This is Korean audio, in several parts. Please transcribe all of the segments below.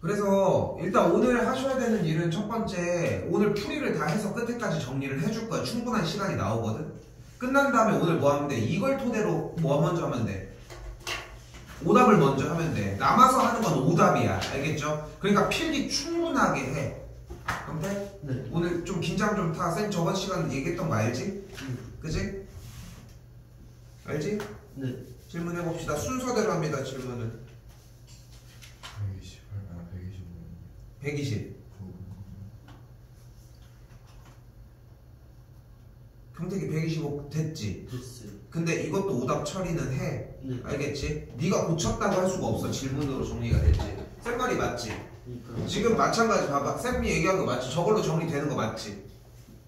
그래서 일단 오늘 하셔야 되는 일은 첫 번째, 오늘 풀이를 다 해서 끝에까지 정리를 해줄 거야. 충분한 시간이 나오거든. 끝난 다음에 오늘 뭐 하면 돼? 이걸 토대로 뭐 먼저 하면 돼? 오답을 먼저 하면 돼. 남아서 하는 건 오답이야. 알겠죠? 그러니까 필기 충분하게 해. 경태? 네. 오늘 좀 긴장 좀 타. 쌤 저번 시간 얘기했던 거 알지? 그치? 알지? 네. 질문해봅시다. 순서대로 합니다. 질문은 120. 평택이 125 됐지? 됐어요. 근데 이것도 오답 처리는 해. 네. 알겠지? 네가 고쳤다고 할 수가 없어. 질문으로 정리가 됐지? 쌤 말이 맞지? 그러니까 지금 마찬가지 봐봐. 쌤이 얘기한 거 맞지? 저걸로 정리되는 거 맞지?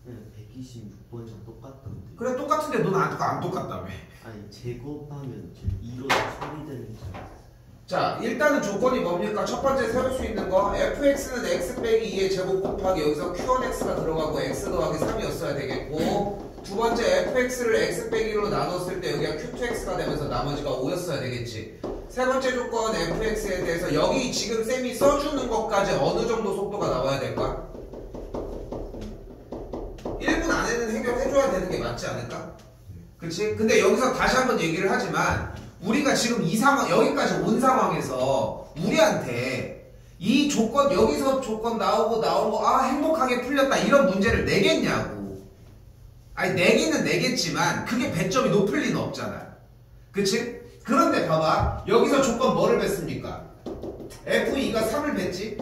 네, 126번이랑 똑같던데. 그래 똑같은데 넌 안 똑같다며. 아니 제곱하면 2로 처리되는 줄 알았어. 자 일단은 조건이 뭡니까? 첫 번째 세울 수 있는 거 fx는 x 빼기 2의 제곱 곱하기 여기서 q1x가 들어가고 x 더하기 3이었어야 되겠고, 두 번째 fx를 x 빼기로 나눴을 때 여기가 q2x가 되면서 나머지가 5였어야 되겠지. 세 번째 조건 fx에 대해서 여기 지금 쌤이 써주는 것까지 어느 정도 속도가 나와야 될까? 1분 안에는 해결해줘야 되는 게 맞지 않을까? 그치? 근데 여기서 다시 한번 얘기를 하지만 우리가 지금 이 상황, 여기까지 온 상황에서 우리한테 이 조건, 여기서 조건 나온 거, 아, 행복하게 풀렸다. 이런 문제를 내겠냐고. 아니, 내기는 내겠지만 그게 배점이 높을 리는 없잖아. 그치? 그런데 봐봐. 여기서 조건 뭐를 뺐습니까? F2가 3을 뺐지?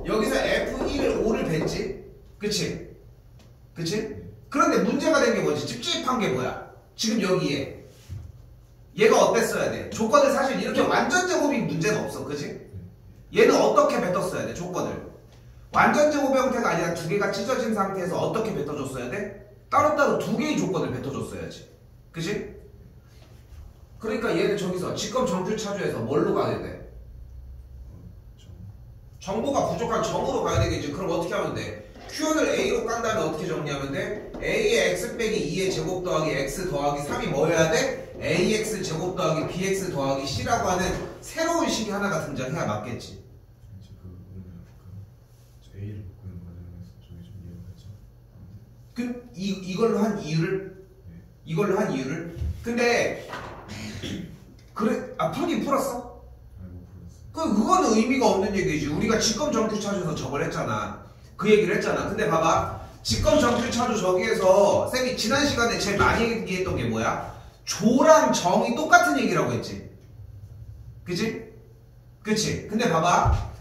여기서 F1을 5를 뺐지? 그치? 그치? 그런데 문제가 된 게 뭐지? 찝찝한 게 뭐야? 지금 여기에 얘가 어땠어야 돼? 조건을 사실 이렇게 완전 제곱인 문제는 없어. 그치? 얘는 어떻게 뱉었어야 돼? 조건을 완전 제곱 형태가 아니라 두 개가 찢어진 상태에서 어떻게 뱉어줬어야 돼? 따로따로 두 개의 조건을 뱉어줬어야지. 그치? 그러니까 얘는 저기서 직검 정규 차주에서 뭘로 가야 돼? 정보가 부족한 정으로 가야 되겠지. 그럼 어떻게 하면 돼? Q를 A로 깐 다음에 어떻게 정리하면 돼? A의 X 빼기 2의 제곱 더하기 X 더하기 3이 뭐여야 돼? AX 제곱 더하기 BX 더하기 C라고 하는 새로운 식이 하나가 등장해야 맞겠지. A를 바꾸는 과정에서 저게 좀 이해가 되죠? 그 이걸로 한 이유를 이걸로 한 이유를 근데 그래 풀긴 풀었어? 그거는 의미가 없는 얘기지. 우리가 직검 정규 차주에서 저걸 했잖아. 그 얘기를 했잖아. 근데 봐봐, 직검 정규 차주 저기에서 쌤이 지난 시간에 제일 많이 얘기했던 게 뭐야? 조랑 정이 똑같은 얘기라고 했지. 그치? 그치? 근데 봐봐,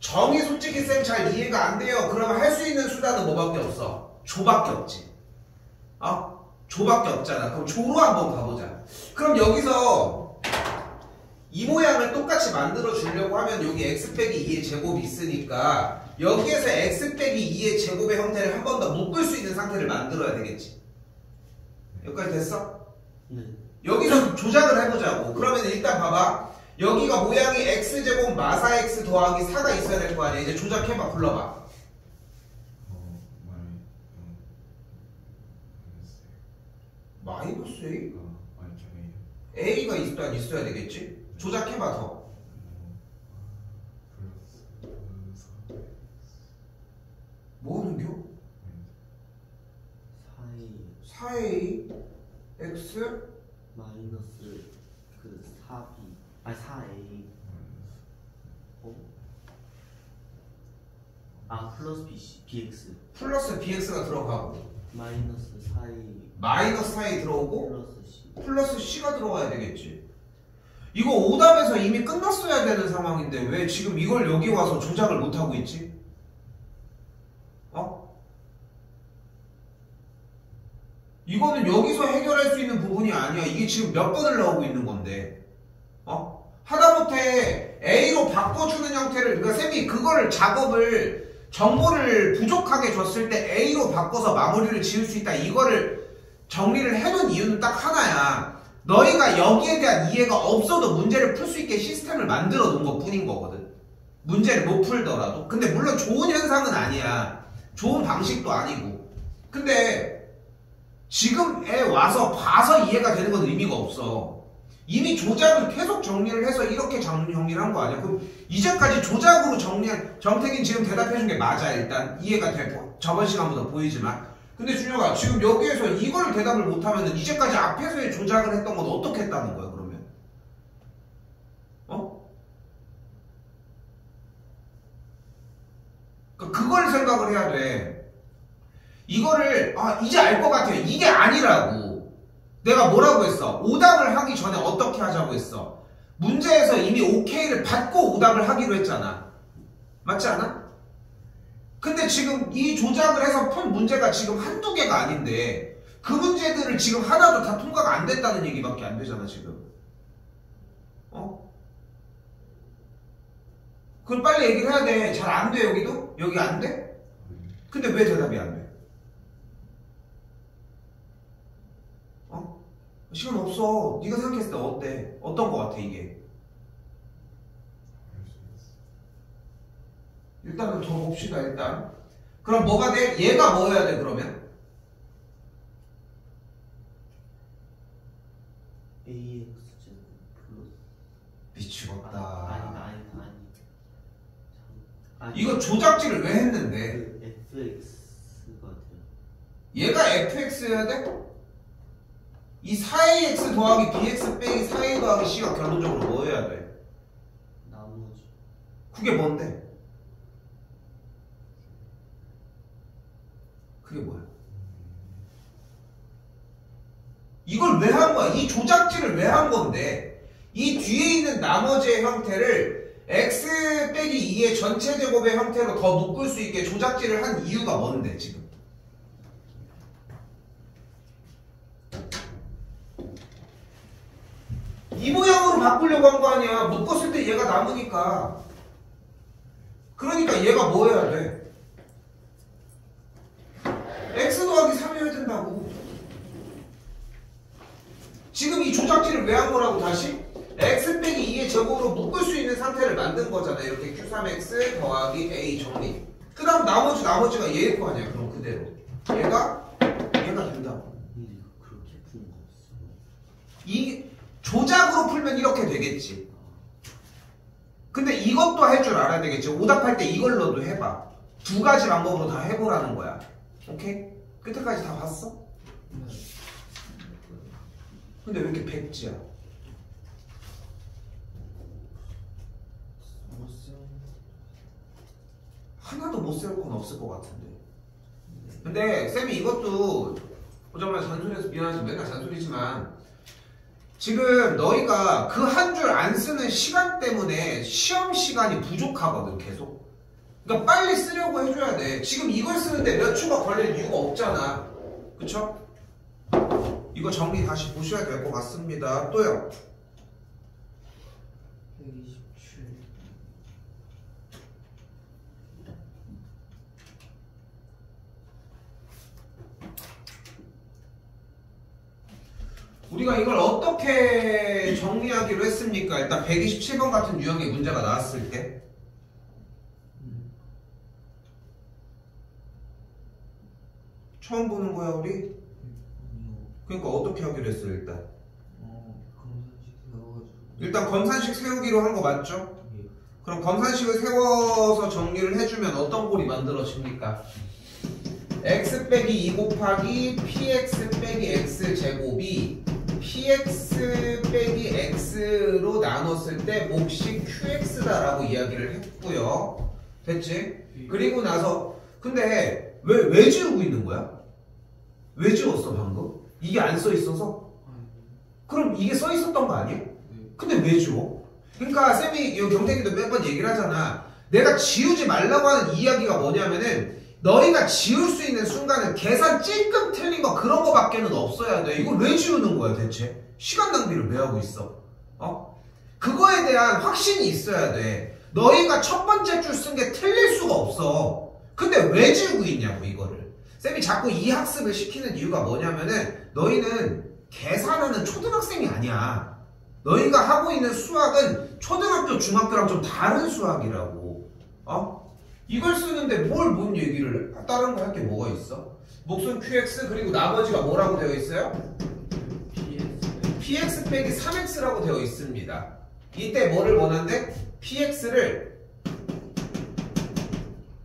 정이 솔직히 쌤 잘 이해가 안 돼요. 그러면 할 수 있는 수단은 뭐밖에 없어? 조밖에 없지. 조밖에 없잖아. 그럼 조로 한번 가보자. 그럼 여기서 이 모양을 똑같이 만들어 주려고 하면 여기 x 빼기 2의 제곱이 있으니까 여기에서 x 빼기 2의 제곱의 형태를 한 번 더 묶을 수 있는 상태를 만들어야 되겠지. 여기까지 됐어? 네. 여기서 조작을 해보자고. 그러면 일단 봐봐, 여기가 모양이 x제곱 마사 x 더하기 4가 있어야 될 거 아니야. 이제 조작해봐. 불러봐. 마이너스 A? A가 일단 있어야 되겠지? 조작해봐 더. 뭐 하는겨? 4A X 마이너스 그 4B 아니 4A 플러스 BX 플러스 BX가 들어가고 마이너스 4A 마이너스 4A 들어오고 플러스 C 플러스 C가 들어가야 되겠지. 이거 오답에서 이미 끝났어야 되는 상황인데 왜 지금 이걸 여기 와서 조작을 못하고 있지? 이거는 여기서 해결할 수 있는 부분이 아니야. 이게 지금 몇 번을 나오고 있는 건데 하다못해 A로 바꿔주는 형태를, 그러니까 쌤이 그거를 작업을 정보를 부족하게 줬을 때 A로 바꿔서 마무리를 지을 수 있다, 이거를 정리를 해놓은 이유는 딱 하나야. 너희가 여기에 대한 이해가 없어도 문제를 풀 수 있게 시스템을 만들어 놓은 것 뿐인 거거든. 문제를 못 풀더라도. 근데 물론 좋은 현상은 아니야. 좋은 방식도 아니고. 근데 지금에 와서 봐서 이해가 되는 건 의미가 없어. 이미 조작을 계속 정리를 해서 이렇게 정리를 한 거 아니야? 그럼 이제까지 조작으로 정리한 정택인 지금 대답해준 게 맞아. 일단 이해가 되고 저번 시간보다 보이지만 근데 준혁아 지금 여기에서 이걸 대답을 못하면 이제까지 앞에서의 조작을 했던 건 어떻게 했다는 거야 그러면? 그걸 생각을 해야 돼. 이거를 이제 알 것 같아요. 이게 아니라고. 내가 뭐라고 했어? 오답을 하기 전에 어떻게 하자고 했어? 문제에서 이미 OK를 받고 오답을 하기로 했잖아. 맞지 않아? 근데 지금 이 조작을 해서 푼 문제가 지금 한두 개가 아닌데 그 문제들을 지금 하나도 다 통과가 안 됐다는 얘기밖에 안 되잖아 지금. 그럼 빨리 얘기를 해야 돼. 잘 안 돼 여기도? 여기 안 돼? 근데 왜 대답이 안 돼? 시간 없어. 네가 생각했을 때 어때? 어떤 거 같아 이게? 일단은 더 봅시다 일단. 그럼 뭐가 돼? 얘가 뭐여야 돼 그러면? AX 플러스 미치겠다. 아니. 이거 조작질을 왜 했는데? 그 FX가 돼요. 얘가 fx여야 돼? 이 4ax 더하기 bx 빼기 4a 더하기 c가 결론적으로 뭐여야 돼? 나머지. 그게 뭔데? 그게 뭐야? 이걸 왜 한 거야? 이 조작질을 왜 한 건데? 이 뒤에 있는 나머지의 형태를 x 빼기 2의 전체 제곱의 형태로 더 묶을 수 있게 조작질을 한 이유가 뭔데 지금? 이 모양으로 바꾸려고 한 거 아니야. 묶었을 때 얘가 남으니까. 그러니까 얘가 뭐 해야 돼? x 더하기 3이어야 된다고. 지금 이 조작질을 왜 한 거라고 다시? x 빼기 2의 제곱으로 묶을 수 있는 상태를 만든 거잖아. 이렇게 q3x 더하기 a 정리. 그 다음 나머지가 얘일 거 아니야. 그럼 그대로. 얘가 된다고. 그렇게 푸는 거였어. 이 조작으로 풀면 이렇게 되겠지. 근데 이것도 할 줄 알아야 되겠지. 오답할 때 이걸로도 해봐. 두 가지 방법으로 다 해보라는 거야. 오케이? 끝에까지 다 봤어? 근데 왜 이렇게 백지야? 하나도 못 세울 건 없을 것 같은데. 근데 쌤이 이것도 정말 잔소리해서 미안하지 맨날 잔소리지만 지금 너희가 그 한 줄 안 쓰는 시간 때문에 시험 시간이 부족하거든 계속. 그러니까 빨리 쓰려고 해줘야 돼. 지금 이걸 쓰는데 몇 초가 걸릴 이유가 없잖아. 그쵸? 이거 정리 다시 보셔야 될 것 같습니다. 또요. 127. 우리가 이걸 어떻게 정리하기로 했습니까? 일단 127번 같은 유형의 문제가 나왔을 때 처음 보는 거야 우리? 그러니까 어떻게 하기로 했어 일단? 검산식 세워가지고 일단 검산식 세우기로 한 거 맞죠? 그럼 검산식을 세워서 정리를 해주면 어떤 꼴이 만들어집니까? x 빼기 2 곱하기 px 빼기 x 제곱이 px 빼기 x로 나눴을 때 몫이 qx다라고 이야기를 했고요. 됐지? 그리고 나서 근데 왜 지우고 있는 거야? 왜 지웠어 방금? 이게 안 써 있어서? 그럼 이게 써 있었던 거 아니야? 근데 왜 지워? 그러니까 쌤이 이 경태기도 몇 번 얘기를 하잖아. 내가 지우지 말라고 하는 이야기가 뭐냐면은 너희가 지울 수 있는 순간은 계산 찔끔 틀린 거 그런 거밖에는 없어야 돼. 이걸 왜 지우는 거야 대체? 시간 낭비를 왜 하고 있어? 그거에 대한 확신이 있어야 돼. 너희가 첫 번째 줄 쓴 게 틀릴 수가 없어. 근데 왜 지우고 있냐고 이거를. 쌤이 자꾸 이 학습을 시키는 이유가 뭐냐면은 너희는 계산하는 초등학생이 아니야. 너희가 하고 있는 수학은 초등학교, 중학교랑 좀 다른 수학이라고. 이걸 쓰는데 뭔 얘기를 다른 거 할 게 뭐가 있어? 목순 QX 그리고 나머지가 뭐라고 되어 있어요? px 빼기 3x라고 되어 있습니다. 이때 뭐를 원한대? px를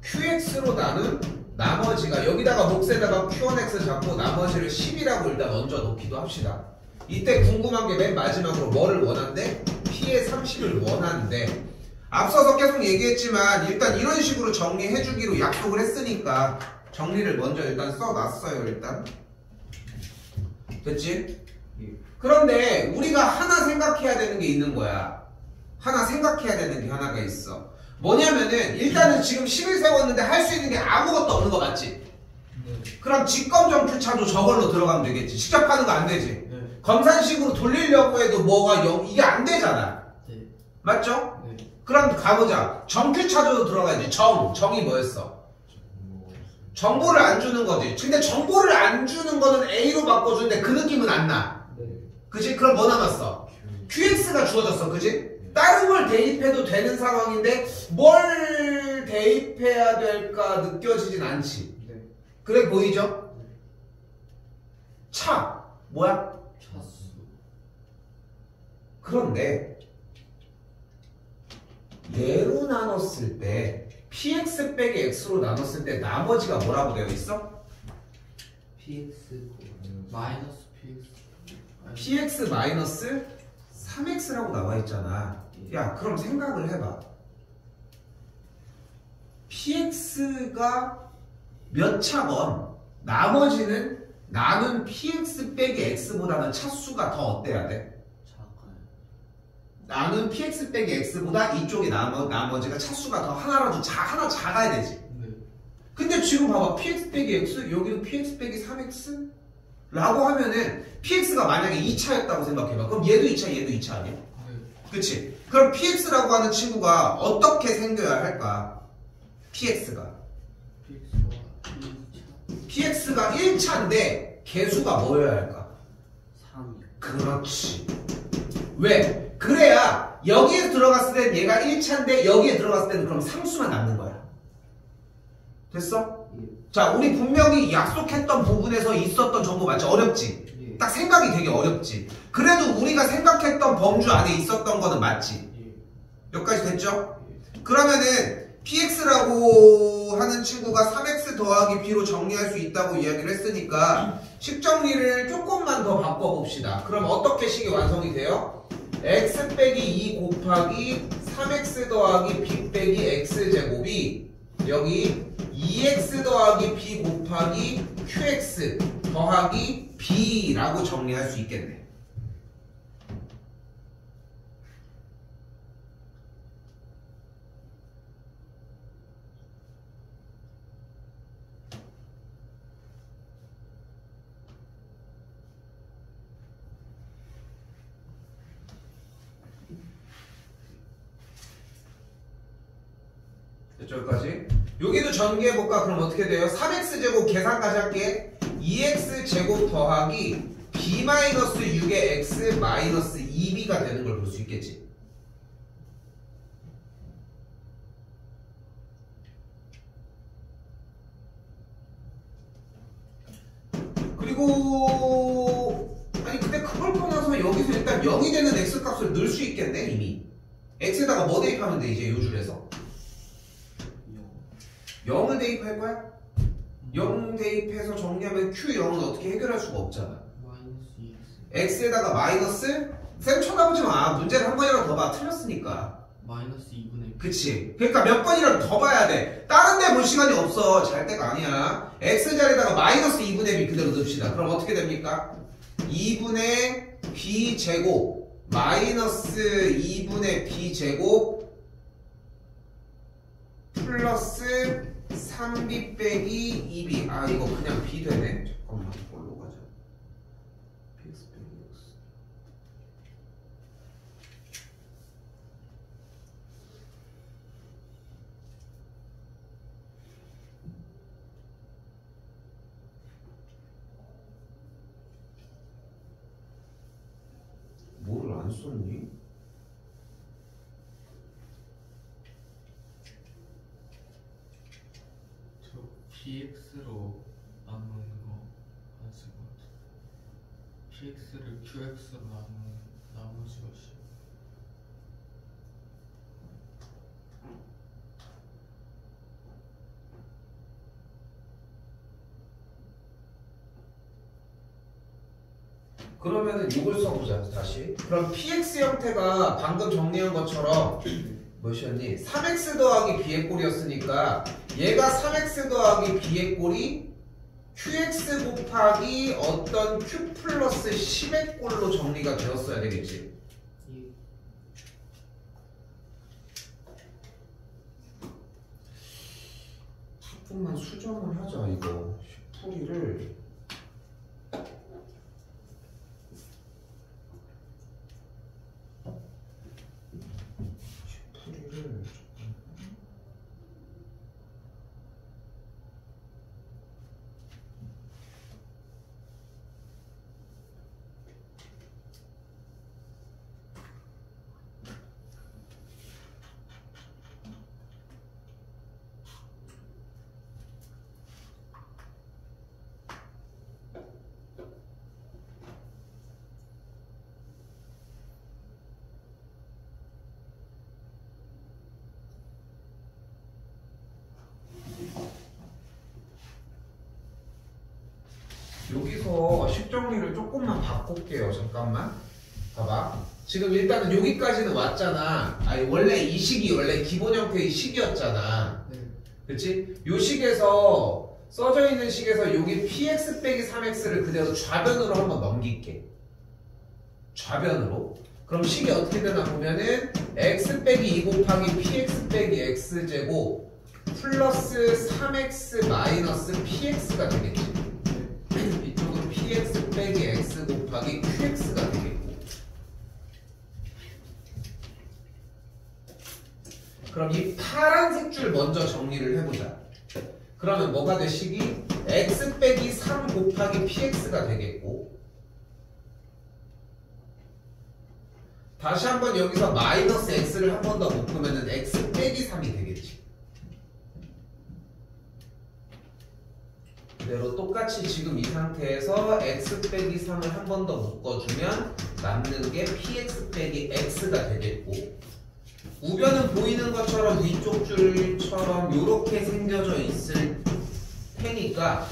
qx로 나눈 나머지가 여기다가 몫에다가 q1x 잡고 나머지를 10이라고 일단 얹어 놓기도 합시다. 이때 궁금한 게 맨 마지막으로 뭐를 원한대? p의 30을 원한대. 앞서서 계속 얘기했지만 일단 이런 식으로 정리해주기로 약속을 했으니까 정리를 먼저 일단 써놨어요. 일단 됐지? 그런데 우리가 하나 생각해야 되는 게 있는 거야. 하나 생각해야 되는 게 하나가 있어. 뭐냐면은 일단은 지금 10을 세웠는데 할 수 있는 게 아무것도 없는 거 맞지? 그럼 직검정표차도 저걸로 들어가면 되겠지. 직접 하는 거 안 되지? 검산식으로 돌리려고 해도 뭐가 이게 안 되잖아. 맞죠? 그럼 가보자. 정규차도 들어가야지. 정이 뭐였어? 정보를 안 주는 거지. 근데 정보를 안 주는 거는 A로 바꿔주는데 그 느낌은 안 나. 그지? 그럼 뭐 남았어? QX가 주어졌어. 그지? 다른 걸 대입해도 되는 상황인데 뭘 대입해야 될까 느껴지진 않지. 그래 보이죠? 차 뭐야? 차수. 그런데 얘로 나눴을 때 px 빼기 x로 나눴을 때 나머지가 뭐라고 되어 있어? px 마이너스 px px 마이너스 3x라고 나와 있잖아. 야 그럼 생각을 해봐. px가 몇 차건 나머지는 나는 px 빼기 x보다는 차수가 더 어때야 돼? 작아요. 나는 px 빼기 x보다 이쪽에 나머지가 차수가 더 하나 작아야 되지. 근데 지금 봐봐. px 빼기 x 여기도 px 빼기 3x 라고 하면은 px가 만약에 2차였다고 생각해봐. 그럼 얘도 2차 얘도 2차 아니야? 그치? 그럼 px라고 하는 친구가 어떻게 생겨야 할까? px가 1차인데 개수가 뭐여야 할까? 3이요. 그렇지. 왜? 그래야 여기에 들어갔을 땐 얘가 1차인데 여기에 들어갔을 때는 그럼 상수만 남는 거야. 됐어? 자, 우리 분명히 약속했던 부분에서 있었던 정보 맞지? 어렵지? 딱 생각이 되게 어렵지? 그래도 우리가 생각했던 범주 안에 있었던 거는 맞지? 여기까지 됐죠? 그러면은 px라고 하는 친구가 3x 더하기 b로 정리할 수 있다고 이야기를 했으니까 식정리를 조금만 더 바꿔봅시다. 그럼 어떻게 식이 완성이 돼요? x 빼기 2 곱하기 3x 더하기 b 빼기 x제곱이 여기 2x 더하기 b 곱하기 qx 더하기 b라고 정리할 수 있겠네. 여기까지. 여기도 전개해볼까? 그럼 어떻게 돼요? 3x제곱 계산까지 할게. 2x제곱 더하기 b-6의 x 마이너스 2b가 되는 걸 볼 수 있겠지. 그리고 아니 근데 그걸 떠나서 여기서 일단 0이 되는 x값을 넣을 수 있겠네 이미. x에다가 뭐 대입하면 돼 이제 요 줄에서? 0을 대입할 거야? 0 대입해서 정리하면 Q0은 어떻게 해결할 수가 없잖아. X에다가 마이너스? 쌤 쳐다보지 마. 문제를 한 번이라도 더 봐. 틀렸으니까. 마이너스 2분의 1. 그치. 그러니까 몇 번이라도 더 봐야 돼. 다른 데 볼 시간이 없어. 잘 때가 아니야. X자리에다가 마이너스 2분의 B 그대로 넣읍시다. 그럼 어떻게 됩니까? 2분의 B 제곱 마이너스 2분의 B 제곱 플러스 3b 빼기 2b. 아 이거 그냥 b 되네. 잠깐만 뭘로 가자. bx 빼기 x. 뭐를 안 썼니? px로 나누는 거 안 쓴 것 같아. px를 qx로 나누어지고 시. 그러면은 이걸 써보자 다시. 그럼 px 형태가 방금 정리한 것처럼 뭐였니? 3x 더하기 b의 꼴이었으니까 얘가 3x 더하기 b의 꼴이 qx 곱하기 어떤 q 플러스 10의 꼴로 정리가 되었어야 되겠지. 조금만 수정을 하자 이거. 풀이를 여기서 식정리를 조금만 바꿀게요. 잠깐만. 봐봐. 지금 일단은 여기까지는 왔잖아. 아니 원래 이 식이 원래 기본 형태의 식이었잖아. 네. 그치? 요 식에서 써져 있는 식에서 여기 px 빼기 3x를 그대로 좌변으로 한번 넘길게. 좌변으로. 그럼 식이 어떻게 되나 보면은 x 빼기 2 곱하기 px 빼기 x제곱 플러스 3x 마이너스 px가 되겠지. 이쪽은 px 빼기 x 곱하기 qx가 되겠고. 그럼 이 파란색 줄 먼저 정리를 해보자. 그러면 뭐가 될 식이 x 빼기 3 곱하기 px가 되겠고, 다시 한번 여기서 마이너스 x를 한 번 더 묶으면 x 빼기 3이 되겠지. 그대로 똑같이 지금 이 상태에서 x 빼기 3을 한 번 더 묶어주면 남는 게 px 빼기 x가 되겠고, 우변은 보이는 것처럼 위쪽 줄처럼 이렇게 생겨져 있을 테니까,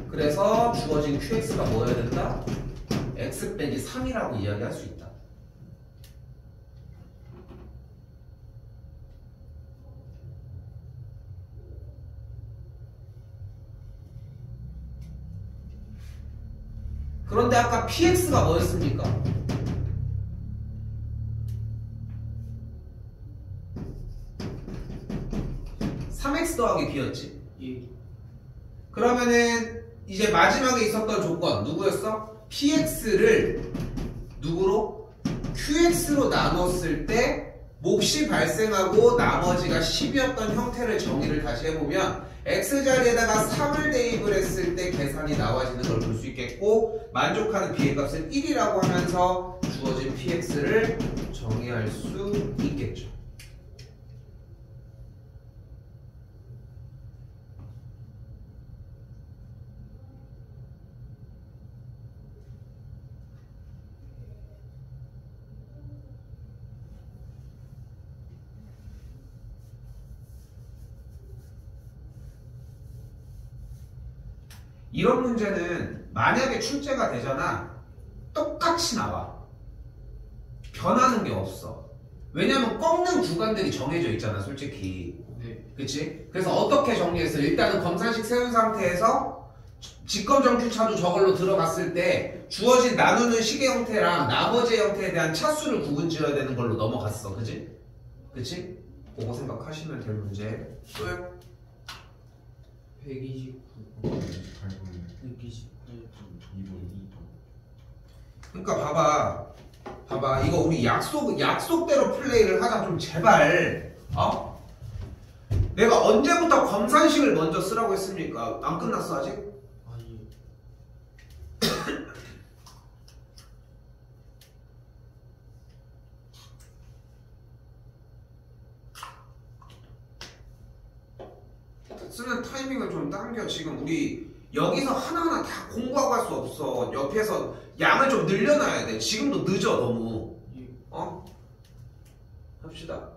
그래서 주어진 qx가 뭐여야 된다? x 빼기 3이라고 이야기할 수 있다. 그런데 아까 px가 뭐였습니까? (3x) 더하기 b였지. 예. 그러면은 이제 마지막에 있었던 조건 누구였어? px를 누구로? qx로 나눴을 때 몫이 발생하고 나머지가 10이었던 형태를 정의를 다시 해보면 x자리에다가 3을 대입을 했을 때 계산이 나와지는 걸 볼 수 있겠고, 만족하는 b의 값은 1이라고 하면서 주어진 px를 정의할 수 있겠죠. 이런 문제는 만약에 출제가 되잖아. 똑같이 나와. 변하는 게 없어. 왜냐면 꺾는 구간들이 정해져 있잖아, 솔직히. 네. 그치? 그래서 어떻게 정리했어? 일단은 검산식 세운 상태에서 직검정규차도 저걸로 들어갔을 때 주어진 나누는 식의 형태랑 나머지 형태에 대한 차수를 구분 지어야 되는 걸로 넘어갔어. 그치? 그치? 그거 생각하시면 될 문제. 또요? 129. 128분. 그러니까 봐봐 이거 우리 약속대로 플레이를 하자. 좀 제발. 내가 언제부터 검산식을 먼저 쓰라고 했습니까? 안 끝났어 아직? 아니. 쓰는 타이밍을 좀 당겨. 지금 우리 여기서 하나하나 다 공부하고 할 수 없어. 옆에서 양을 좀 늘려놔야 돼. 지금도 늦어 너무. 어? 합시다.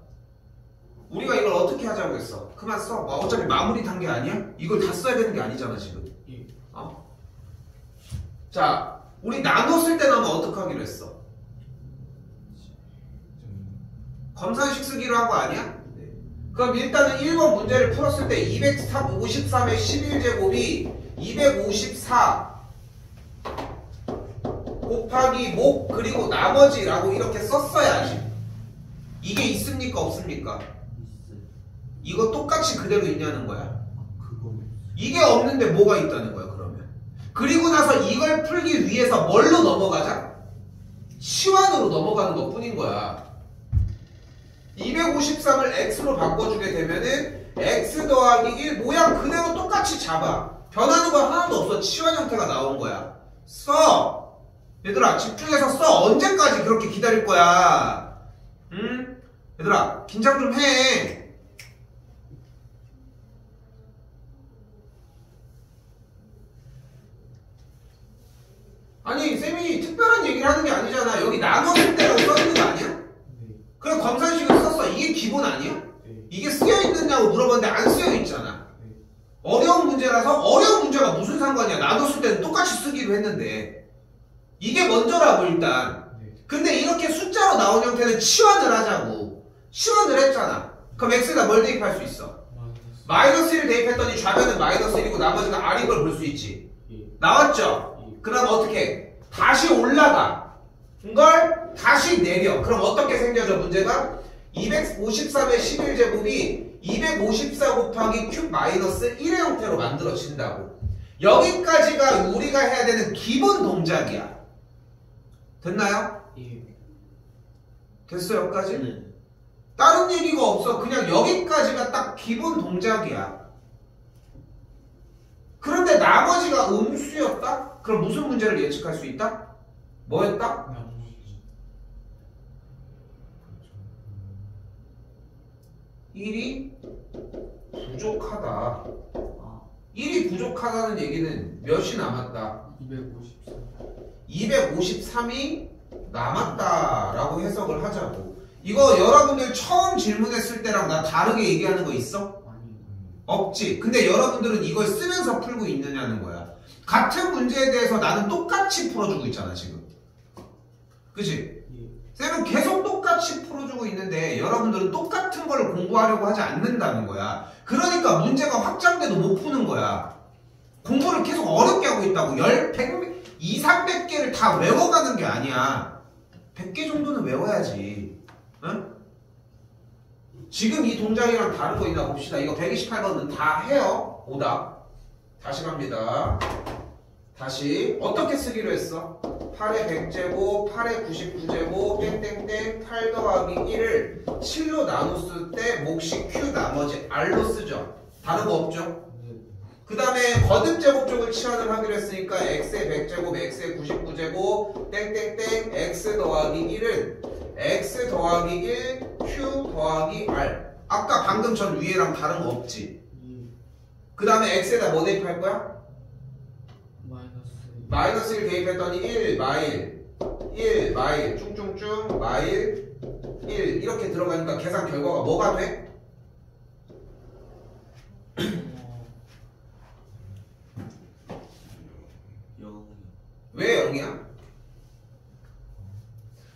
우리가 이걸 어떻게 하자고 했어? 그만 써. 어차피 마무리 단계 아니야? 이걸 다 써야 되는 게 아니잖아 지금. 어? 자, 우리 나눴을 때 나면 어떡하기로 했어? 검산식 쓰기로 한 거 아니야? 그럼 일단은 1번 문제를 풀었을 때 253의 11제곱이 254 곱하기 목 그리고 나머지라고 이렇게 썼어야지. 이게 있습니까 없습니까? 있어요. 이거 똑같이 그대로 있냐는 거야. 그건 이게 없는데 뭐가 있다는 거야 그러면. 그리고 나서 이걸 풀기 위해서 뭘로 넘어가자? 치환으로 넘어가는 것 뿐인 거야. 253을 x로 바꿔주게 되면은 x 더하기 1 모양 그대로 똑같이 잡아. 변하는 거 하나도 없어. 치환 형태가 나온 거야. 써! 얘들아 집중해서 써. 언제까지 그렇게 기다릴 거야? 응? 얘들아 긴장 좀 해. 아니 쌤이 특별한 얘기를 하는 게 아니잖아. 여기 나눴을 때라고 써있는 거 아니야? 그럼 검산식을 썼어. 이게 기본 아니야? 이게 쓰여있느냐고 물어봤는데 안 쓰여있잖아. 어려운 문제라서 어려운 문제가 무슨 상관이야. 나눴을 때는 똑같이 쓰기로 했는데 이게 먼저라고 일단. 근데 이렇게 숫자로 나온 형태는 치환을 하자고. 치환을 했잖아. 그럼 x에다 뭘 대입할 수 있어? 마이너스 1 대입했더니 좌변은 마이너스 1이고 나머지는 r인 걸 볼 수 있지. 나왔죠? 그럼 어떻게? 다시 올라가. 이걸 다시 내려. 그럼 어떻게 생겨져 문제가? 253의 11제곱이 254 곱하기 큐 마이너스 1의 형태로 만들어진다고. 여기까지가 우리가 해야 되는 기본 동작이야. 됐나요? 됐어 여기까지? 네. 다른 얘기가 없어. 그냥 여기까지가 딱 기본 동작이야. 그런데 나머지가 음수였다? 그럼 무슨 문제를 예측할 수 있다? 뭐였다? 1이 부족하다. 아, 1이 부족하다는 얘기는 몇이 남았다? 253이 남았다라고 해석을 하자고. 이거 여러분들 처음 질문했을 때랑 나 다르게 얘기하는 거 있어? 없지. 근데 여러분들은 이걸 쓰면서 풀고 있느냐는 거야. 같은 문제에 대해서 나는 똑같이 풀어주고 있잖아 지금. 그치? 쌤은 계속 똑같이 풀어주고 있는데 여러분들은 똑같은 걸 공부하려고 하지 않는다는 거야. 그러니까 문제가 확장돼도 못 푸는 거야. 공부를 계속 어렵게 하고 있다고. 100, 2, 300개를 다 외워가는 게 아니야. 100개 정도는 외워야지. 응? 지금 이 동작이랑 다른 거 있나 봅시다. 이거 128번은 다 해요. 오답. 다시 갑니다. 다시 어떻게 쓰기로 했어? 8의 100제곱, 8의 99제곱, 땡땡땡 8 더하기 1을 7로 나눴을 때 몫이 Q 나머지 R로 쓰죠. 다른 거 없죠? 그 다음에 거듭 제곱 쪽을 치환을 하기로 했으니까 X의 100제곱, X의 99제곱, 땡땡땡 X 더하기 1은 X 더하기 1, Q 더하기 R. 아까 방금 전 위에랑 다른 거 없지? 그 다음에 X에다 뭐 대입할 거야? 마이너스 1 대입했더니 1 마일 1 마일 쭉쭉쭉 마일 1 이렇게 들어가니까 계산 결과가 뭐가 돼? 왜 0이야?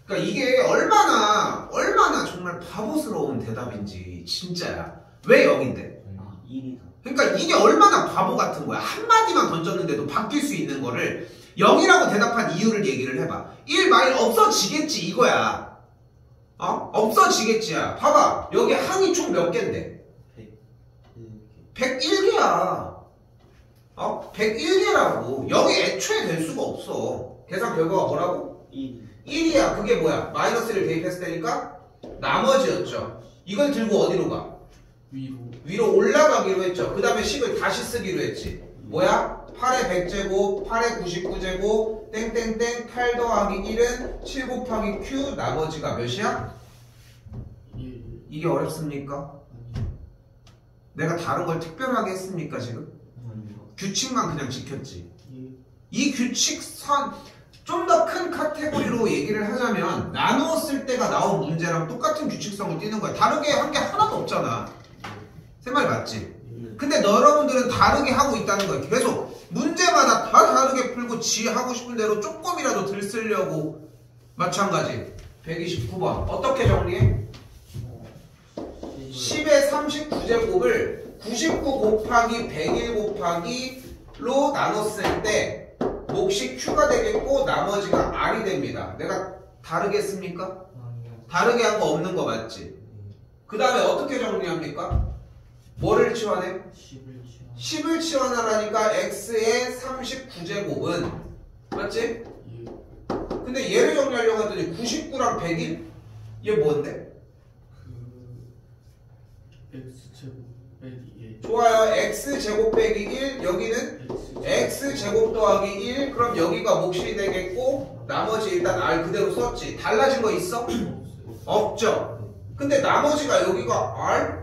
그러니까 이게 얼마나 정말 바보스러운 대답인지 진짜야. 왜 0인데? 아, 1이다. 그러니까 이게 얼마나 바보 같은 거야. 한마디만 던졌는데도 바뀔 수 있는 거를 0이라고 대답한 이유를 얘기를 해봐. 1 마일 없어지겠지 이거야. 어? 없어지겠지야. 봐봐. 여기 항이 총 몇 개인데? 101개야. 어? 101개라고. 여기 애초에 될 수가 없어. 계산 결과가 뭐라고? 1이야. 그게 뭐야? 마이너스를 대입했을 때니까 나머지였죠. 이걸 들고 어디로 가? 위로 올라가기로 했죠. 그 다음에 식을 다시 쓰기로 했지. 뭐야? 8의 100제곱, 8의 99제곱, 땡땡땡 8 더하기 1은 7 곱하기 Q 나머지가 몇이야? 이게 어렵습니까? 내가 다른 걸 특별하게 했습니까 지금? 아니요. 규칙만 그냥 지켰지. 예. 이 규칙선 좀 더 큰 카테고리로 얘기를 하자면 나누었을 때가 나온 문제랑 똑같은 규칙성을 띠는 거야. 다르게 한 게 하나도 없잖아. 세 말 맞지? 네. 근데 여러분들은 다르게 하고 있다는 거야. 계속 문제마다 다 다르게 풀고 지 하고 싶은 대로 조금이라도 들 쓰려고. 마찬가지 129번 어떻게 정리해? 10의 39제곱을 99 곱하기 101 곱하기로 나눴을 때 몫이 Q가 되겠고 나머지가 R이 됩니다. 내가 다르게 씁니까? 아니요. 다르게 한 거 없는 거 맞지? 그 다음에 어떻게 정리합니까? 뭐를 치환해? 10을 치환. 10을 치환하라니까 x의 39제곱은 맞지? 예. 근데 얘를 정리하려고 했더니 99랑 101? 얘 뭔데? 그 x제곱 빼기 예. 좋아요. x제곱 빼기 1 여기는 x제곱 더하기 1 그럼 여기가 몫이 되겠고 나머지 일단 R 그대로 썼지. 달라진 거 있어? 없죠. 근데 나머지가 여기가 R?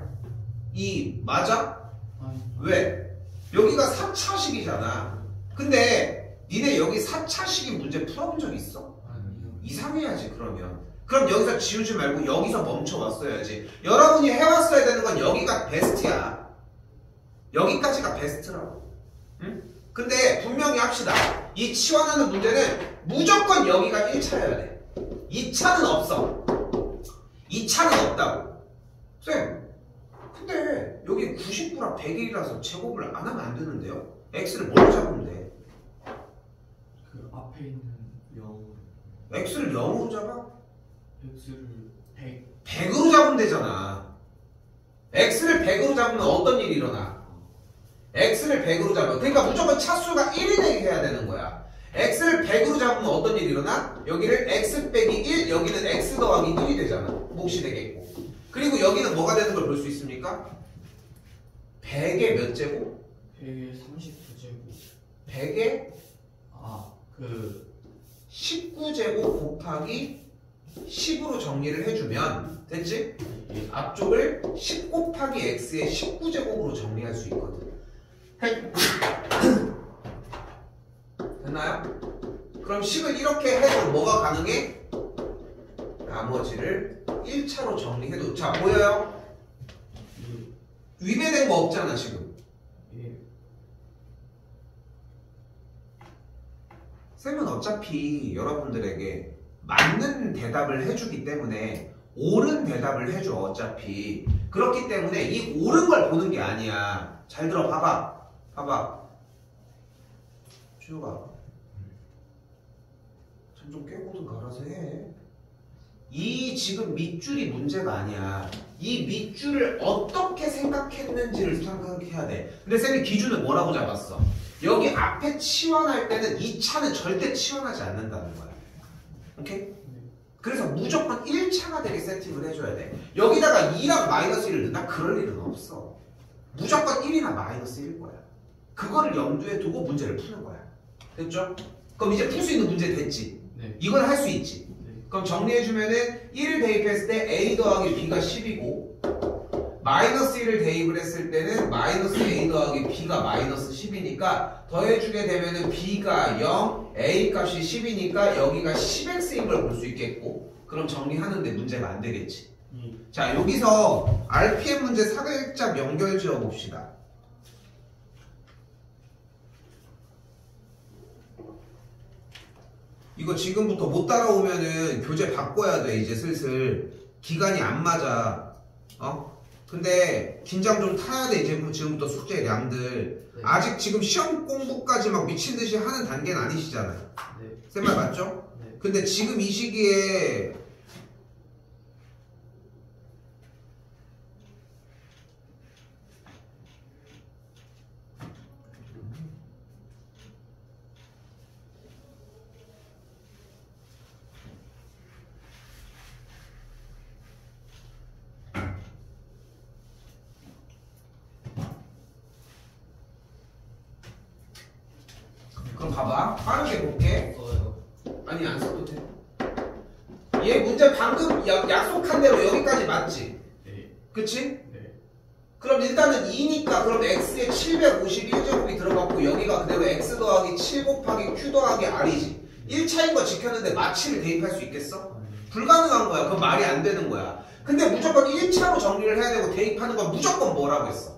2 맞아? 아니. 왜? 여기가 4차식이잖아. 근데 니네 여기 4차식인 문제 풀어본 적 있어? 아니요. 이상해야지 그러면. 그럼 여기서 지우지 말고 여기서 멈춰 왔어야지. 여러분이 해왔어야 되는 건 여기가 베스트야. 여기까지가 베스트라고. 응? 근데 분명히 합시다. 이 치환하는 문제는 무조건 여기가 1차여야 돼. 2차는 없어. 2차는 없다고. 쌤, 근데 여기 99랑 101이라서 제곱을 안 하면 안 되는데요? x를 뭘로 잡으면 돼? 그 앞에 있는 0. x를 0으로 잡아? x를 100. 100으로 잡으면 되잖아. x를 100으로 잡으면 어떤 일이 일어나? x를 100으로 잡아. 그러니까 무조건 차수가 1이 되게 해야 되는 거야. x를 100으로 잡으면 어떤 일이 일어나? 여기를 x 빼기 1, 여기는 x 더하기 1이 되잖아. 몫이 되겠고. 그리고 여기는 뭐가 되는 걸 볼 수 있습니까? 100의 몇 제곱? 100에 39제곱. 100의 그 19제곱 곱하기 10으로 정리를 해주면 됐지? 예. 앞쪽을 10 곱하기 x의 19제곱으로 정리할 수 있거든. 됐나요? 그럼 10을 이렇게 해도 뭐가 가능해? 나머지를 1차로 정리해도 자 보여요? 위배된 거 없잖아 지금. 예. 쌤은 어차피 여러분들에게 맞는 대답을 해주기 때문에 옳은 대답을 해줘 어차피. 그렇기 때문에 이 옳은 걸 보는 게 아니야. 잘 들어 봐봐. 봐봐. 주혁아 잠 좀 깨고든 갈아서 해. 이 지금 밑줄이 문제가 아니야. 이 밑줄을 어떻게 생각했는지를 생각해야 돼. 근데 쌤이 기준을 뭐라고 잡았어? 여기 앞에 치환할 때는 2차는 절대 치환하지 않는다는 거야. 오케이? 그래서 무조건 1차가 되게 세팅을 해줘야 돼. 여기다가 2랑 마이너스 1을 넣나? 그럴 일은 없어. 무조건 1이나 마이너스 1일 거야. 그거를 염두에 두고 문제를 푸는 거야. 됐죠? 그럼 이제 풀 수 있는 문제 됐지? 네. 이건 할 수 있지? 네. 그럼 정리해주면은 1을 대입했을 때 a 더하기 b가 10이고 마이너스 1을 대입을 했을 때는 마이너스 a 더하기 b가 마이너스 10이니까 더해주게 되면은 b가 0, a 값이 10이니까 여기가 10x인 걸 볼 수 있겠고 그럼 정리하는데 문제가 안 되겠지. 예. 자 여기서 RPM 문제 사글자 연결 지어 봅시다. 이거 지금부터 못 따라오면은 교재 바꿔야 돼. 이제 슬슬 기간이 안 맞아. 근데 긴장 좀 타야 돼. 이제 지금부터 숙제량들. 네. 아직 지금 시험 공부까지 막 미친 듯이 하는 단계는 아니시잖아요. 네. 쌤 말 맞죠? 네. 근데 지금 이 시기에 그럼 봐봐. 빠르게 볼게. 써요. 아니 안 써도 돼. 얘 문제 방금 약속한 대로 여기까지 맞지? 네. 그치? 네. 그럼 일단은 2니까 그럼 x에 751제곱이 들어갔고 여기가 그대로 x 더하기 7 곱하기 q 더하기 r이지. 1차인 거 지켰는데 마치를 대입할 수 있겠어? 불가능한 거야. 그건 말이 안 되는 거야. 근데 무조건 1차로 정리를 해야 되고 대입하는 건 무조건 뭐라고 했어?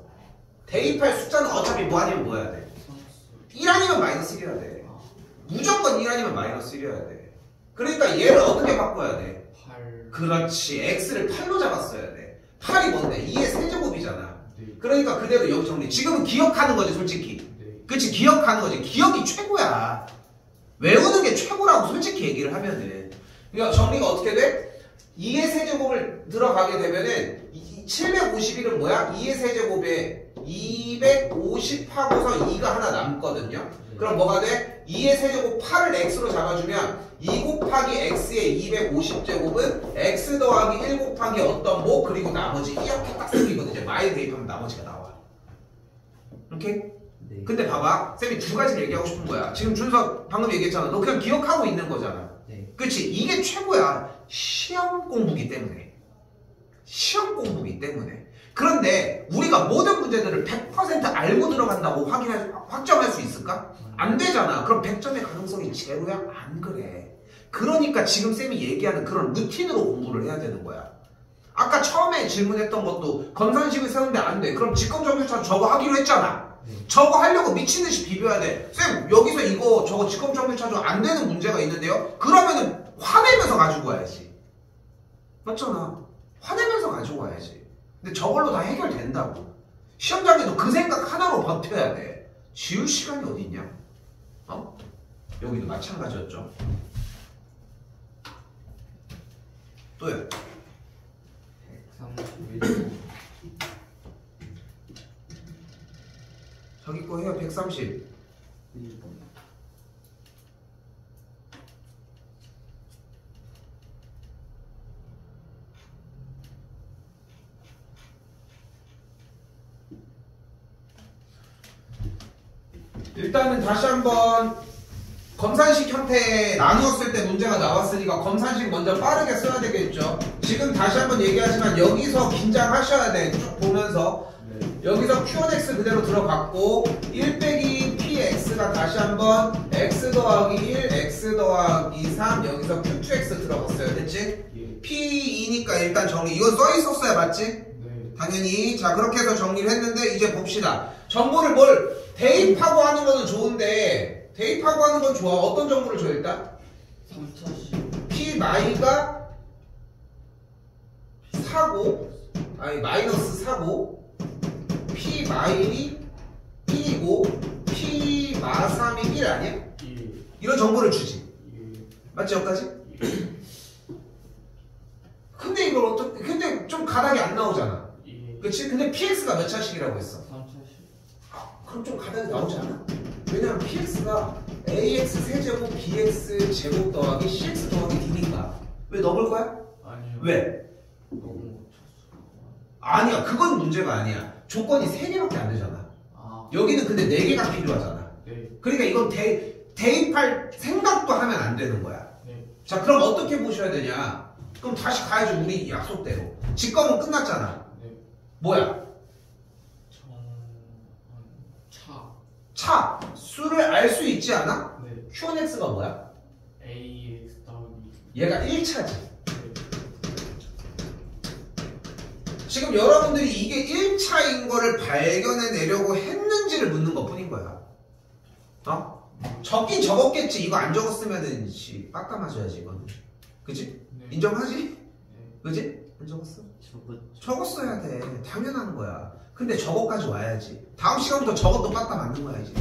대입할 숫자는 어차피 뭐 아니면 뭐 해야 돼? 1 아니면 마이너스 1이어야 돼. 무조건 1 아니면 마이너스 1이어야 돼. 그러니까 얘를 어떻게 바꿔야 돼? 8. 그렇지. x를 8로 잡았어야 돼. 8이 뭔데? 2의 세제곱이잖아. 네. 그러니까 그대로 여기 정리. 지금은 기억하는 거지 솔직히. 네. 그치? 기억하는 거지. 기억이 최고야. 외우는 게 최고라고 솔직히 얘기를 하면은. 그러니까 정리가 어떻게 돼? 2의 세제곱을 들어가게 되면은 751은 뭐야? 2의 세제곱에 250하고서 2가 하나 남거든요. 그럼 뭐가 돼? 2의 세제곱 8을 x로 잡아주면 2 곱하기 x의 250제곱은 x 더하기 1 곱하기 어떤 뭐 그리고 나머지 이렇게 딱 쓰이거든요. 이제 마일 대입하면 나머지가 나와. 이렇게? 네. 근데 봐봐. 쌤이 두 가지를 얘기하고 싶은 거야. 지금 준석 방금 얘기했잖아. 너 그냥 기억하고 있는 거잖아. 네. 그치? 이게 최고야. 시험 공부기 때문에. 시험 공부기 때문에. 그런데 우리가 모든 문제들을 100% 알고 들어간다고 확정할 수 있을까? 안 되잖아. 그럼 100점의 가능성이 제로야? 안 그래. 그러니까 지금 쌤이 얘기하는 그런 루틴으로 공부를 해야 되는 거야. 아까 처음에 질문했던 것도 검산식을 세우는데 안 돼. 그럼 직검정규차 저거 하기로 했잖아. 저거 하려고 미친듯이 비벼야 돼. 쌤 여기서 이거 저거 직검정규차 안 되는 문제가 있는데요? 그러면은 화내면서 가지고 와야지. 맞잖아. 화내면서 가지고 와야지. 근데 저걸로 다 해결된다고. 시험장에도 그 생각 하나로 버텨야 돼. 지울 시간이 어디 있냐? 어? 여기도 마찬가지였죠. 또요. 131. 자기 거 해요. 130. 1번. 일단은 다시 한번 검산식 형태 나누었을 때 문제가 나왔으니까 검산식 먼저 빠르게 써야 되겠죠. 지금 다시 한번 얘기하지만 여기서 긴장하셔야 돼. 쭉 보면서 여기서 Q1X 그대로 들어갔고 1 빼기 PX가 다시 한번 X 더하기 1, X 더하기 3 여기서 Q2X 들어갔어요. 됐지? 예. P2니까 일단 정리. 이건 써 있었어야 맞지? 네. 당연히. 자 그렇게 해서 정리를 했는데 이제 봅시다. 정보를 뭘 대입하고 하는 거는 좋은데 대입하고 하는 건 좋아. 어떤 정보를 줘 일단? 3차식. P 마이가 4고 아니 마이너스 4고 P 마일이 1이고 P 마3이 1 아니야? 예. 이런 정보를 주지. 예. 맞지 여기까지? 예. 근데 이걸 어떻게 근데 좀 가닥이 안 나오잖아. 예. 그치? 근데 PX가 몇 차식이라고 했어? 3차식. 그럼 좀 가닥이 나오지 않아? 왜냐면 PX가 AX 세제곱 BX 제곱 더하기 CX 더하기 D니까 왜 넣을 거야? 아니요. 왜? 너무 못 쳤어. 아니야 그건 문제가 아니야. 조건이 3개밖에 안 되잖아. 아. 여기는 근데 4개가 필요하잖아. 네. 그러니까 이건 대입할 생각도 하면 안 되는 거야. 네. 자 그럼 어떻게 보셔야 되냐? 그럼 다시 가야죠. 우리 약속대로. 직검은 끝났잖아. 네. 뭐야? 차. 차 수를 알 수 있지 않아? 네. Q1X가 뭐야? AX 더하기. 얘가 1차지. 네. 지금 여러분들이 이게 1차인 거를 발견해내려고 했는지를 묻는 것 뿐인 거야. 어? 적긴 적었겠지. 이거 안 적었으면은 빡까 맞아야지 이거는. 그치? 네. 인정하지? 네. 그치? 안 적었어? 저거 적었어야 돼. 당연한 거야. 근데 저거까지 와야지. 다음 시간부터 저것도 빡까 맞는 거야 이제.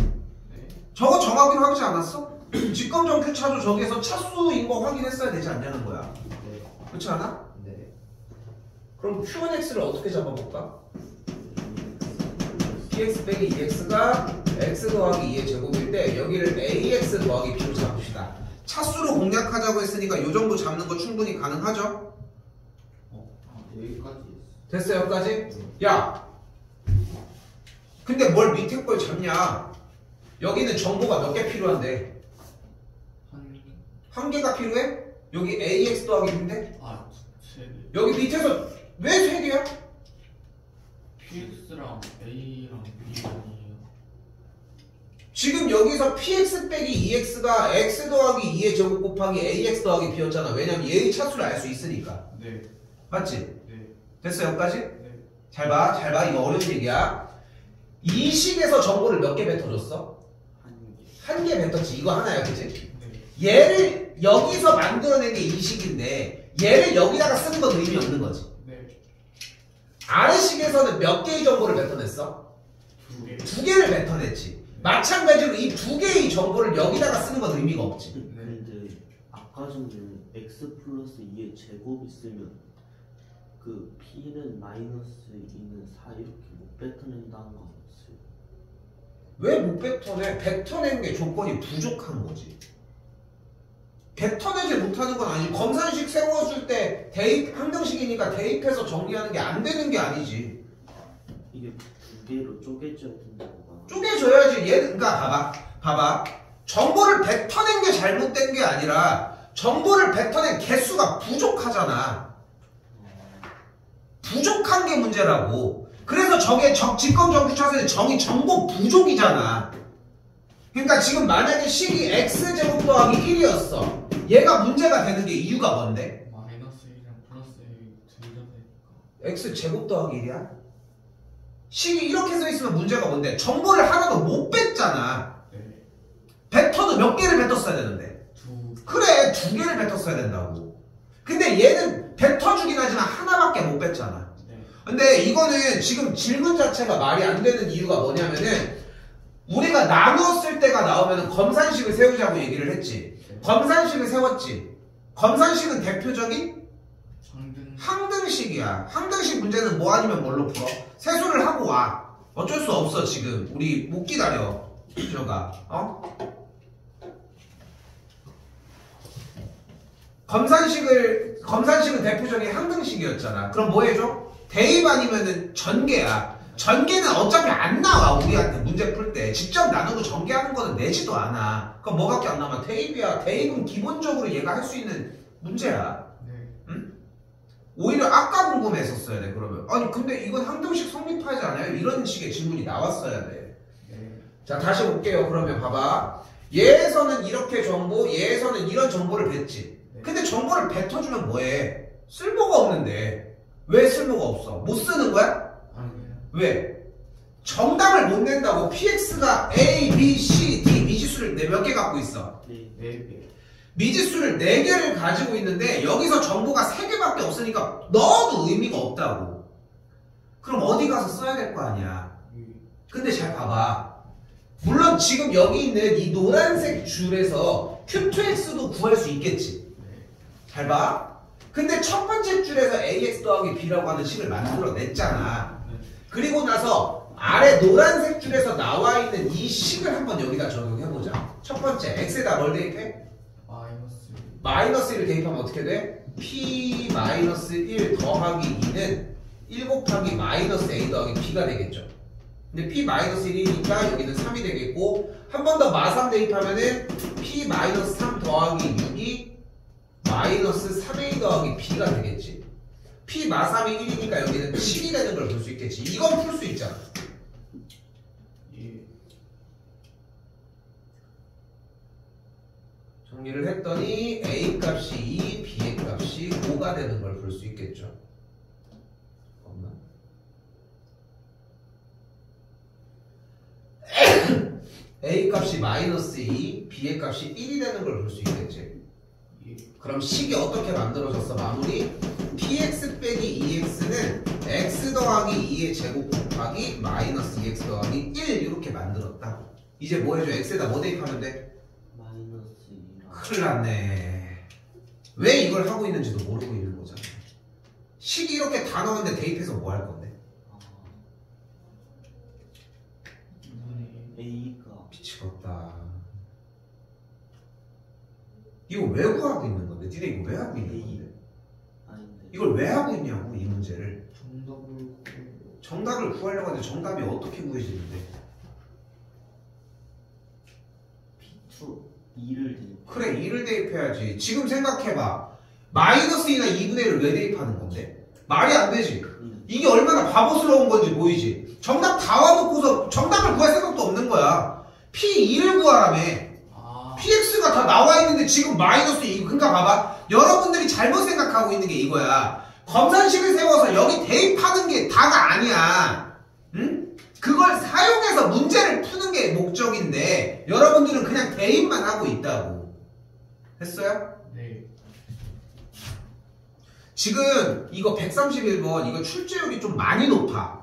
네. 저거 정하기로 하지 않았어? 직검정규 차도 저기에서 차수인 거 확인했어야 되지 않냐는 거야. 네. 그렇지 않아? 네. 그럼 Q1X를 어떻게 잡아볼까? PX 빼기 2X가 X 더하기 2의 제곱일 때 여기를 AX 더하기 B로 잡읍시다. 차수로 공략하자고 했으니까 이 정도 잡는 거 충분히 가능하죠? 여기까지. 됐어요 여기까지? 야! 근데 뭘 밑에 걸 잡냐? 여기는 정보가 몇 개 필요한데? 한 개가 필요해? 여기 AX 더하기 B인데? 아, 세 개. 여기 밑에서 왜 3개야? PX랑 A랑 B 아니에요? 지금 여기서 px 빼기 2x가 x 더하기 2의 제곱 곱하기 ax 더하기 b였잖아. 왜냐면 얘의 차수를 알 수 있으니까. 네. 맞지? 네. 됐어 여기까지? 네. 잘 봐. 이거 어려운 얘기야. 이 식에서 정보를 몇 개 뱉어줬어? 한 개 뱉었지. 이거 하나야, 그치? 네. 얘를 여기서 만들어낸 게 이 식인데 얘를 여기다가 쓰는 건 의미 없는 거지. 네. 아래 식에서는 몇 개의 정보를 뱉어냈어? 2개. 2개를 뱉어냈지. 마찬가지로 이 2개의 정보를 여기다가 쓰는 건 의미가 없지. 근데 아까 전에 x 플러스 2의 제곱 있으면 그 p는 마이너스 2는 4 이렇게 못 뱉어낸다는 거 아니었어요? 왜 못 뱉어내? 뱉어낸 게 조건이 부족한 거지. 뱉어내지 못하는 건 아니지. 검산식 세워줄 때 대입, 항등식이니까 대입해서 정리하는 게 안 되는 게 아니지. 이게 두 개로 쪼개져야 된다고 봐. 쪼개줘야지. 그러니까 봐봐. 정보를 뱉어낸 게 잘못된 게 아니라 정보를 뱉어낸 개수가 부족하잖아. 부족한 게 문제라고. 그래서 저게 직검정부차선의 정의 정보 부족이잖아. 그러니까 지금 만약에 식이 x제곱 더하기 1이었어. 얘가 문제가 되는 게 이유가 뭔데? 마이너스 1이랑 플러스 1 둘 다 되니까. x제곱 더하기 1이야? 식이 이렇게 써 있으면 문제가 뭔데? 정보를 하나도 못 뺐잖아. 네. 뱉어도 몇 개를 뱉었어야 되는데. 그래, 2개를 뱉었어야 된다고. 근데 얘는 뱉어주긴 하지만 하나밖에 못 뺐잖아. 네. 근데 이거는 지금 질문 자체가 말이 안 되는 이유가 뭐냐면은 우리가 나누었을 때가 나오면 검산식을 세우자고 얘기를 했지. 네. 검산식을 세웠지. 검산식은 대표적인 상등. 항등식이야. 항등식 문제는 뭐 아니면 뭘로 풀어? 세수를 하고 와. 어쩔 수 없어 지금. 우리 못 기다려. 저가. 검산식은 대표적인 항등식이었잖아. 그럼 뭐 해줘? 대입 아니면은 전개야. 전개는 어차피 안 나와. 우리한테 문제 풀 때. 직접 나누고 전개하는 거는 내지도 않아. 그럼 뭐밖에 안 남아? 대입이야. 대입은 기본적으로 얘가 할 수 있는 문제야. 네. 응? 오히려 아까 궁금했었어야 돼. 그러면 아니 근데 이건 항등식 성립하지 않아요? 이런 식의 질문이 나왔어야 돼. 네. 자 다시 볼게요. 그러면 봐봐. 얘에서는 이렇게 정보, 얘에서는 이런 정보를 뱉지. 근데 정보를 뱉어주면 뭐해? 쓸모가 없는데. 왜 쓸모가 없어? 못 쓰는 거야? 아니에요. 왜? 정답을 못 낸다고. PX가 A, B, C, D 미지수를 몇 개 갖고 있어? 네. 4개. 미지수를 4개를 가지고 있는데 여기서 정보가 3개밖에 없으니까 넣어도 의미가 없다고. 그럼 어디 가서 써야 될 거 아니야. 근데 잘 봐봐. 물론 지금 여기 있는 이 노란색 줄에서 Q2X도 구할 수 있겠지. 잘 봐. 근데 첫 번째 줄에서 AX 더하기 B라고 하는 식을 만들어냈잖아. 그리고 나서 아래 노란색 줄에서 나와 있는 이 식을 한번 여기다 적용해보자. 첫 번째 X에다 뭘 대입해? 마이너스 1을 대입하면 어떻게 돼? P 마이너스 1 더하기 2는 1 곱하기 마이너스 A 더하기 B가 되겠죠. 근데 P 마이너스 1이니까 여기는 3이 되겠고 한 번 더 마3 대입하면은 P 마이너스 3 더하기 6이 마이너스 3A 더하기 B가 되겠지. P 마3이 1이니까 여기는 7이 되는 걸 볼 수 있겠지. 이건 풀 수 있잖아. 예. 정리를 했더니 A 값이 2, B의 값이 5가 되는 걸 볼 수 있겠죠. 잠깐만. A 값이 마이너스 2, B의 값이 1이 되는 걸 볼 수 있겠지. 예. 그럼 식이 어떻게 만들어졌어? 마무리. px 빼기 2x는 x 더하기 2의 제곱 곱하기 마이너스 2x 더하기 1 이렇게 만들었다. 이제 뭐 해줘? x에다 뭐 대입하면 돼? 마이너스 2랑 큰일 났네. 왜 이걸 하고 있는지도 모르고 있는 거잖아. 식이 이렇게 다 나오는데 대입해서 뭐 할 건데? A가 미치겠다. 이거 왜 구하고 있는 건데? 니네 이거 왜 하고 있는 건데? 아닌데 이걸 왜 하고 있냐고 이 문제를. 정답을 정답을 구하려고 하는데 정답이 어떻게 구해지는데? P2 2를 대입 그래 2를 대입해야지. 지금 생각해봐. 마이너스 2나 2분의 1을 왜 대입하는 건데? 말이 안 되지. 이게 얼마나 바보스러운 건지 보이지? 정답 다 와놓고서 정답을 구할 생각도 없는 거야. P2를 구하라며. PX가 다 나와 있는데 지금 마이너스 2. 그러니까 봐봐. 여러분들이 잘못 생각하고 있는 게 이거야. 검산식을 세워서 여기 대입하는 게 다가 아니야. 응? 그걸 사용해서 문제를 푸는 게 목적인데 여러분들은 그냥 대입만 하고 있다고. 됐어요? 네. 지금 이거 131번 이거 출제율이 좀 많이 높아.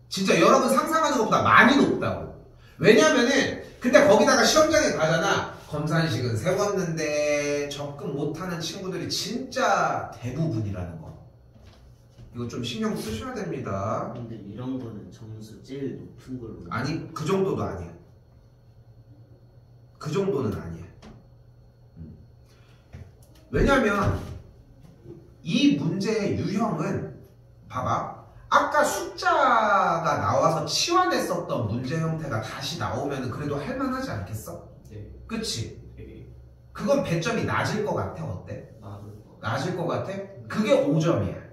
진짜 여러분 상상하는 것보다 많이 높다고. 왜냐면은 근데 거기다가 시험장에 가잖아. 검산식은 세웠는데 접근 못하는 친구들이 진짜 대부분이라는 거. 이거 좀 신경 쓰셔야 됩니다. 근데 이런 거는 점수 제일 높은 걸로. 아니 그 정도도 아니야. 그 정도는 아니야. 왜냐면 이 문제의 유형은 봐봐. 아까 숫자가 나와서 치환했었던 문제 형태가 다시 나오면 그래도 할만하지 않겠어? 네. 그치? 네. 그건 배점이 낮을 것 같아. 어때? 낮을 것 같아? 그게 5점이야.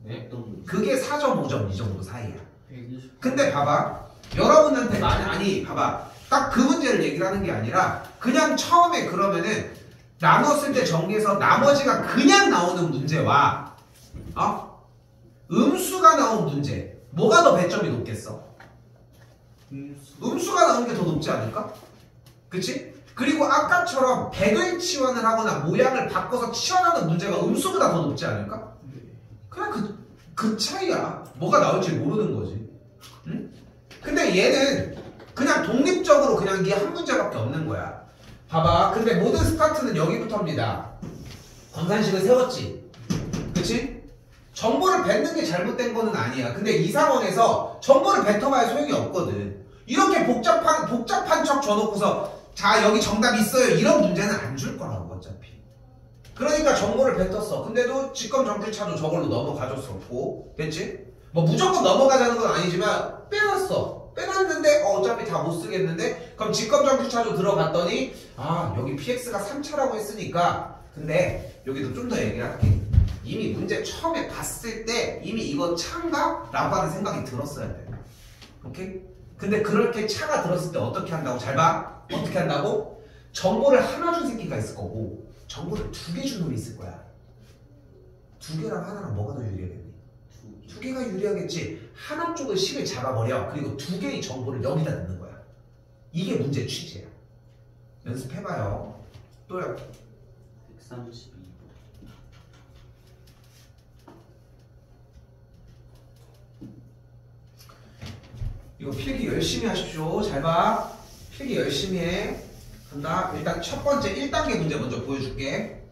네. 그게 4.5점 이 정도 사이야. 120. 근데 봐봐. 여러분한테 아니 봐봐. 딱 그 문제를 얘기를 하는 게 아니라 그냥 처음에 그러면은 나눴을 때 정리해서 나머지가 그냥 나오는 문제와 음수가 나온 문제 뭐가 더 배점이 높겠어? 음수가 나온 게 더 높지 않을까? 그치? 그리고 아까처럼 100을 치환을 하거나 모양을 바꿔서 치환하는 문제가 음수보다 더 높지 않을까? 네. 그냥 그 차이야. 뭐가 나올지 모르는 거지. 응? 근데 얘는 그냥 독립적으로 그냥 이 한 문제밖에 없는 거야. 봐봐. 근데 모든 스타트는 여기부터입니다. 검산식을 세웠지. 그치? 정보를 뱉는 게 잘못된 거는 아니야. 근데 이 상황에서 정보를 뱉어봐야 소용이 없거든. 이렇게 복잡한 척 줘놓고서 자 여기 정답 있어요. 이런 문제는 안 줄 거라고 어차피. 그러니까 정보를 뱉었어. 근데도 직검 정필차도 저걸로 넘어가줬었고. 됐지? 뭐 무조건 넘어가자는 건 아니지만 빼놨어. 빼놨는데 어차피 다 못 쓰겠는데 그럼 직검 정필차도 들어갔더니 여기 PX가 3차라고 했으니까 근데 여기도 좀 더 얘기할게. 이미 문제 처음에 봤을 때 이미 이거 차인가? 라고 하는 생각이 들었어야 돼. 오케이? 근데 그렇게 차가 들었을 때 어떻게 한다고? 잘 봐. 어떻게 한다고? 정보를 하나 준 새끼가 있을 거고 정보를 2개 준 놈이 있을 거야. 2개랑 하나랑 뭐가 더 유리하겠니? 2개가 유리하겠지. 하나 쪽을 식을 잡아버려. 그리고 2개의 정보를 여기다 넣는 거야. 이게 문제 취지야. 연습해봐요. 또요. 132번. 이거 필기 열심히 하십시오. 잘 봐. 필기 열심히 해. 간다. 일단 첫 번째 1단계 문제 먼저 보여줄게.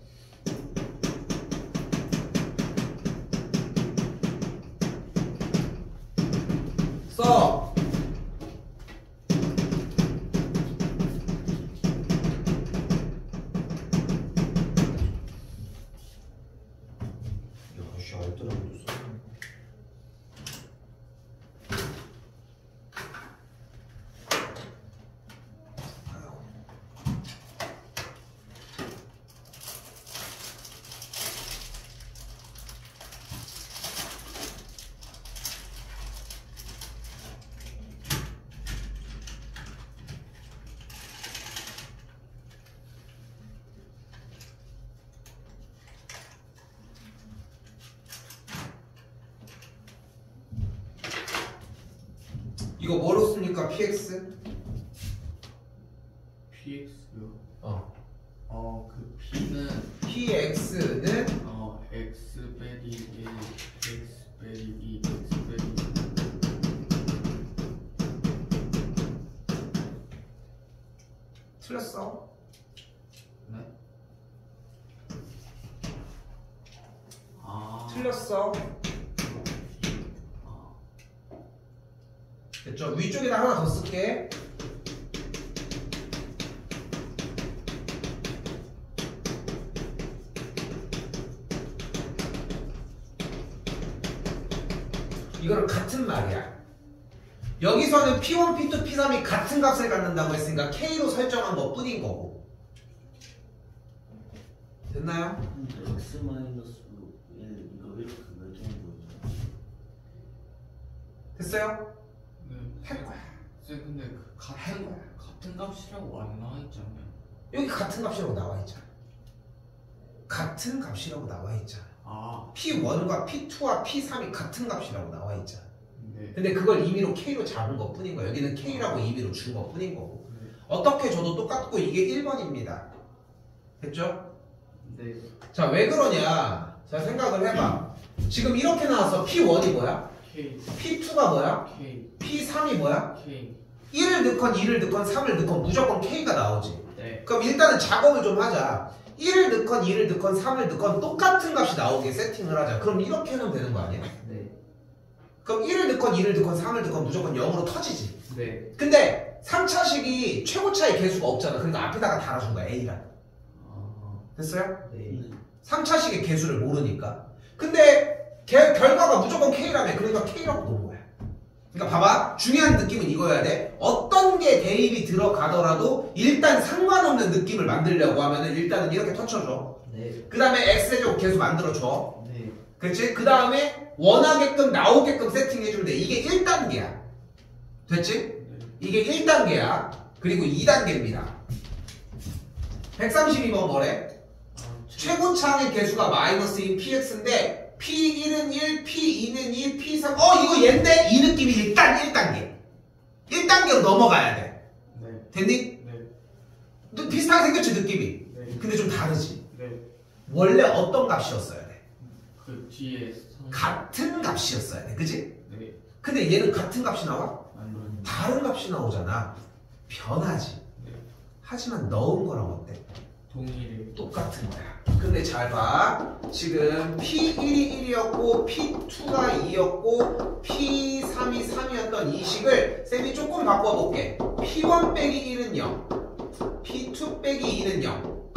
써. 야씨 알뜰하게도 써. 이거 뭐로 씁니까? PX? PX요. 그 P는 PX는 X 빼기 1, X 빼기 2, X 빼기 2. 틀렸어. 네? 틀렸어. 됐죠? 위쪽에다 하나 더 쓸게. 이거는 같은 말이야. 여기서는 P1, P2, P3이 같은 값을 갖는다고 했으니까 K로 설정한 것 뿐인 거고. 됐나요? 근데 X-1 이거 이렇게 왜 되는 됐어요? 네. 할 거야. 쌤 근데 그 같은 값이라고 안 나와 있잖아요. 여기 같은 값이라고 나와 있잖아. 같은 값이라고 나와 있잖아. 아, P1과 P2와 P3이 같은 값이라고 나와 있잖아. 네. 근데 그걸 임의로 K로 잡은 것 뿐인 거야. 여기는 K라고 임의로 준 것 뿐인 거고. 네. 어떻게 줘도 똑같고 이게 1번입니다. 됐죠? 네. 자, 왜 그러냐? 자, 생각을 해봐. 지금 이렇게 나와서 P1이 뭐야? K, P2가 뭐야? K, P3이 뭐야? K. 1을 넣건 2를 넣건 3을 넣건 무조건 K가 나오지. 네. 그럼 일단은 작업을 좀 하자. 1을 넣건 2를 넣건 3을 넣건 똑같은 값이 나오게 세팅을 하자. 그럼 이렇게 하면 되는 거 아니야? 네. 그럼 1을 넣건 2를 넣건 3을 넣건 무조건 0으로 터지지. 네. 근데 3차식이 최고차의 개수가 없잖아. 그러니까 앞에다가 달아준 거야. A랑. 아, 됐어요? 네. 3차식의 개수를 모르니까. 근데 결과가 무조건 K라며. 그러니까 K라고 놓은 거야. 그러니까 봐봐. 중요한 느낌은 이거여야 돼. 어떤 게 대입이 들어가더라도 일단 상관없는 느낌을 만들려고 하면은 일단은 이렇게 터쳐줘. 네. 그 다음에 X제곱 계속 만들어줘. 네. 그렇지? 그 다음에 원하게끔 나오게끔 세팅해주면 돼. 이게 1단계야. 됐지? 네. 이게 1단계야. 그리고 2단계입니다. 132번 뭐래? 아, 최고차항의 개수가 마이너스인 px인데 p1은 1, p2는 2, p3 이거 얘인데 이 느낌이 일단 1단계 1단계로 넘어가야 돼. 네. 됐니? 네. 비슷하게 생겼지 느낌이. 네. 근데 좀 다르지. 네. 원래 어떤 값이었어야 돼? 그 뒤에 같은 값이었어야 돼. 그지? 네. 근데 얘는 같은 값이 나와? 아니요. 다른 값이 나오잖아. 변하지. 네. 하지만 넣은 거랑 어때? 동일해. 똑같은 거야. 근데 잘 봐. 지금 P1이 1이었고 P2가 2였고 P3이 3이었던 이 식을 쌤이 조금 바꿔볼게. P1 빼기 1은 0, P2 빼기 2는 0,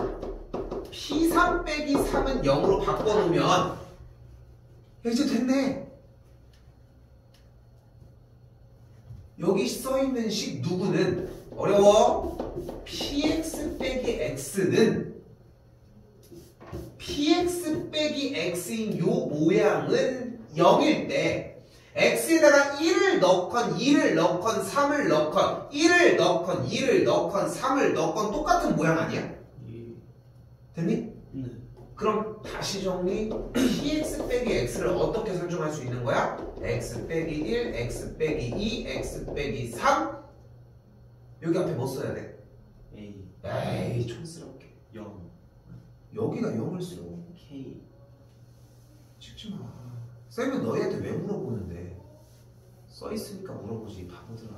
P3 빼기 3은 0으로 바꿔놓으면 이제 됐네. 여기 써있는 식 누구는 어려워? px 빼기 x는 px 빼기 x인 요 모양은 0일 때 x에다가 1을 넣건 2를 넣건 3을 넣건 1을 넣건 2를 넣건 3을 넣건 똑같은 모양 아니야? 예. 됐니? 네. 그럼 다시 정리. px 빼기 x를 어떻게 설정할 수 있는 거야? x 빼기 1, x 빼기 2, x 빼기 3. 여기 앞에 뭐 써야 돼? A 에이 촌스럽게 0 여기가 0을 써. K 찍지 마. 쌤은 너희한테 왜 물어보는데? 써있으니까 물어보지 바보들아.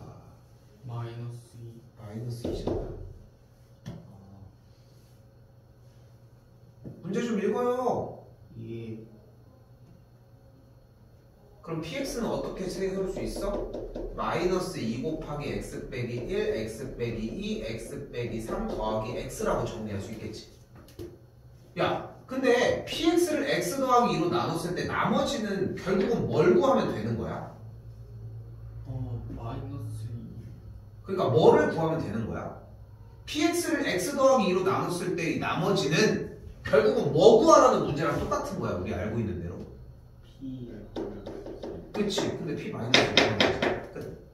마이너스 2. 마이너스 2잖아. 아, 문제 좀 읽어요. 예. 그럼 px는 어떻게 세울 수 있어? 마이너스 2 곱하기 x 빼기 1, x 빼기 2, x 빼기 3 더하기 x라고 정리할 수 있겠지. 야, 근데 px를 x 더하기 2로 나눴을 때 나머지는 결국은 뭘 구하면 되는 거야? 마이너스 2. 그러니까 뭐를 구하면 되는 거야? px를 x 더하기 2로 나눴을 때 이 나머지는 결국은 뭐 구하라는 문제랑 똑같은 거야. 우리 알고 있는 대로. P 그치? 근데 p 마이너스 1 끝.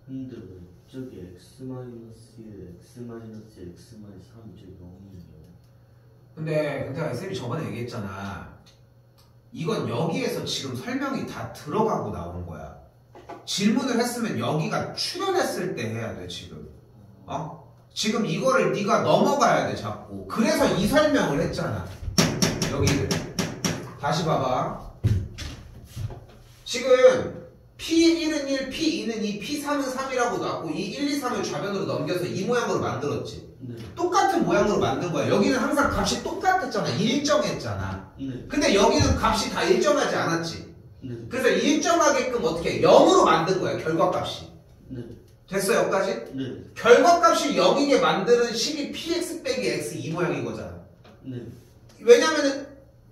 근데 왜 저기 X 마이너스 1, X 마이너스 X 마이너스 3 이제 0이에요? 근데 쌤이 저번에 얘기했잖아. 이건 여기에서 지금 설명이 다 들어가고 나온 거야. 질문을 했으면 여기가 출연했을 때 해야 돼 지금. 지금 이거를 네가 넘어가야 돼 자꾸. 그래서 이 설명을 했잖아. 여기를 다시 봐봐. 지금 P1은 1, P2는 2, P3은 3이라고 나왔고 이 1, 2, 3을 좌변으로 넘겨서 이 모양으로 만들었지. 네. 똑같은 모양으로 만든 거야. 여기는 항상 값이 똑같았잖아. 일정했잖아. 네. 근데 여기는 값이 다 일정하지 않았지. 네. 그래서 일정하게끔 어떻게 0으로 만든 거야. 결과값이. 네. 됐어 여기까지? 네. 결과값이 0이게 만드는 식이 px 빼기 x 이 모양인 거잖아. 네. 왜냐면은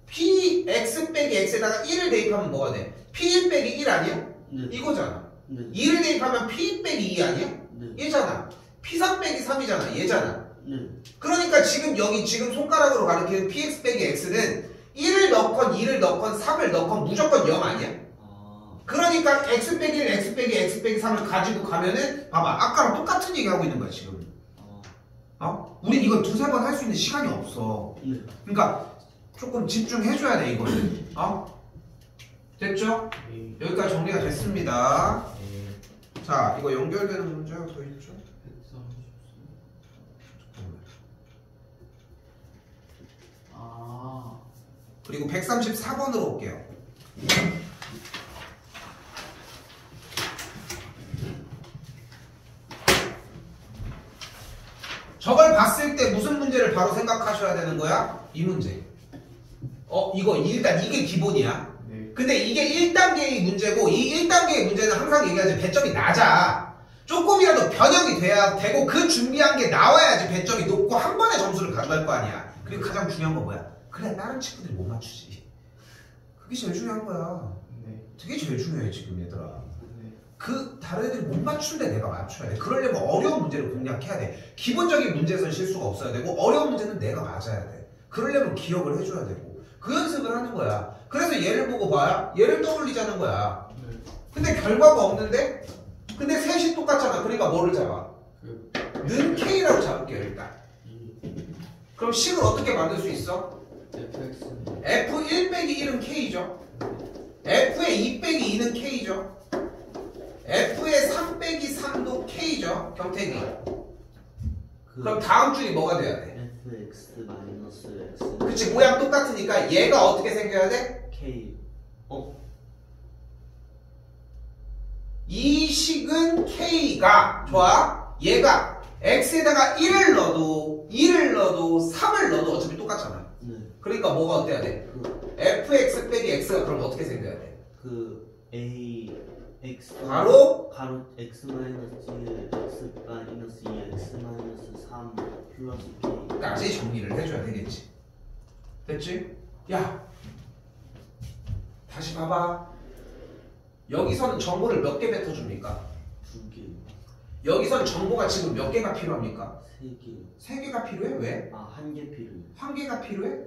px 빼기 x에다가 1을 대입하면 뭐가 돼? p1 빼기 1 아니야? 네. 이거잖아. 네. 2를 대입하면 p 빼기 2 아니야? 네. 얘잖아. p3 빼기 3이잖아. 얘잖아. 네. 그러니까 지금 여기 지금 손가락으로 가리키는 px 빼기 x는 1을 넣건 2를 넣건 3을 넣건 무조건 0 아니야? 아. 그러니까 x 빼기 1, x 빼기 x 빼기 3을 가지고 가면은 봐봐 아까랑 똑같은 얘기 하고 있는 거야 지금. 우린 이걸 두세 번 할 수 있는 시간이 없어. 네. 그러니까 조금 집중해줘야 돼 이거는. 됐죠? 네. 여기까지 정리가 됐습니다. 네. 자 이거 연결되는 문제가 더 있죠? 아. 그리고 134번으로 올게요. 저걸 봤을 때 무슨 문제를 바로 생각하셔야 되는 거야? 이 문제. 이거 일단 이게 기본이야. 네. 근데 이게 1단계의 문제고 이 1단계의 문제는 항상 얘기하지 배점이 낮아. 조금이라도 변형이 돼야 되고 그 준비한 게 나와야지 배점이 높고 한 번에 점수를 가져갈 거 아니야. 그리고 가장 중요한 건 뭐야? 그래 다른 친구들이 못 맞추지. 그게 제일 중요한 거야. 네. 되게 제일 중요해 지금 얘들아. 네. 그 다른 애들이 못 맞추는데 내가 맞춰야 돼. 그러려면 어려운 문제를 공략해야 돼. 기본적인 문제에서는 실수가 없어야 되고 어려운 문제는 내가 맞아야 돼. 그러려면 기억을 해줘야 되고 그 연습을 하는 거야. 그래서 얘를 보고 봐야 얘를 떠올리자는 거야. 네. 근데 결과가 없는데 근데 셋이 똑같잖아. 그러니까 뭐를 잡아? 그 는 K라고 잡을게요 일단. 이 그럼 식을 어떻게 만들 수 있어? fx는 F1 빼기 1은 K죠. F의 2 빼기 2는 K죠. F의 3 빼기 3도 K죠. 경택이. 그럼 다음 줄이 뭐가 돼야 돼? fx 마이너스 x. 그치 모양 똑같으니까 얘가 어떻게 생겨야 돼? k. 이 식은 K가 좋아. 얘가 X에다가 1을 넣어도 3을 넣어도 어차피 똑같잖아. 네. 그러니까 뭐가 어때야 돼? 그, fx 빼기 x가 그럼 어떻게 생겨야 돼? a x 바로 가로 x 마이너스 1 x 마이너스 2 x 마이너스 3 플러스 k. 까지 정리를 해줘야 되겠지. 됐지? 야 다시 봐봐. 여기서는 정보를 몇 개 뱉어줍니까? 2개. 여기선 정보가 지금 몇 개가 필요합니까? 3개. 3개가 필요해? 왜? 1개 필요해. 1개가 필요해?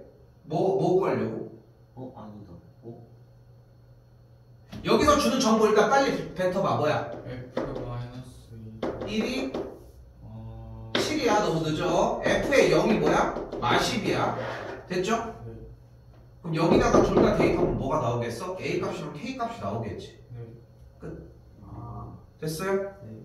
뭐 구하려고? 아니다. 여기서 주는 정보 일단 빨리 뱉어봐. 뭐야? f 마이너스 1이 7이야. 너무 늦어. F의 0이 뭐야? 마십이야. 됐죠? 네. 그럼 여기다가 둘 다 대입하면 뭐가 나오겠어? A 값이랑 K 값이 나오겠지. 네. 끝. 아, 됐어요? 네.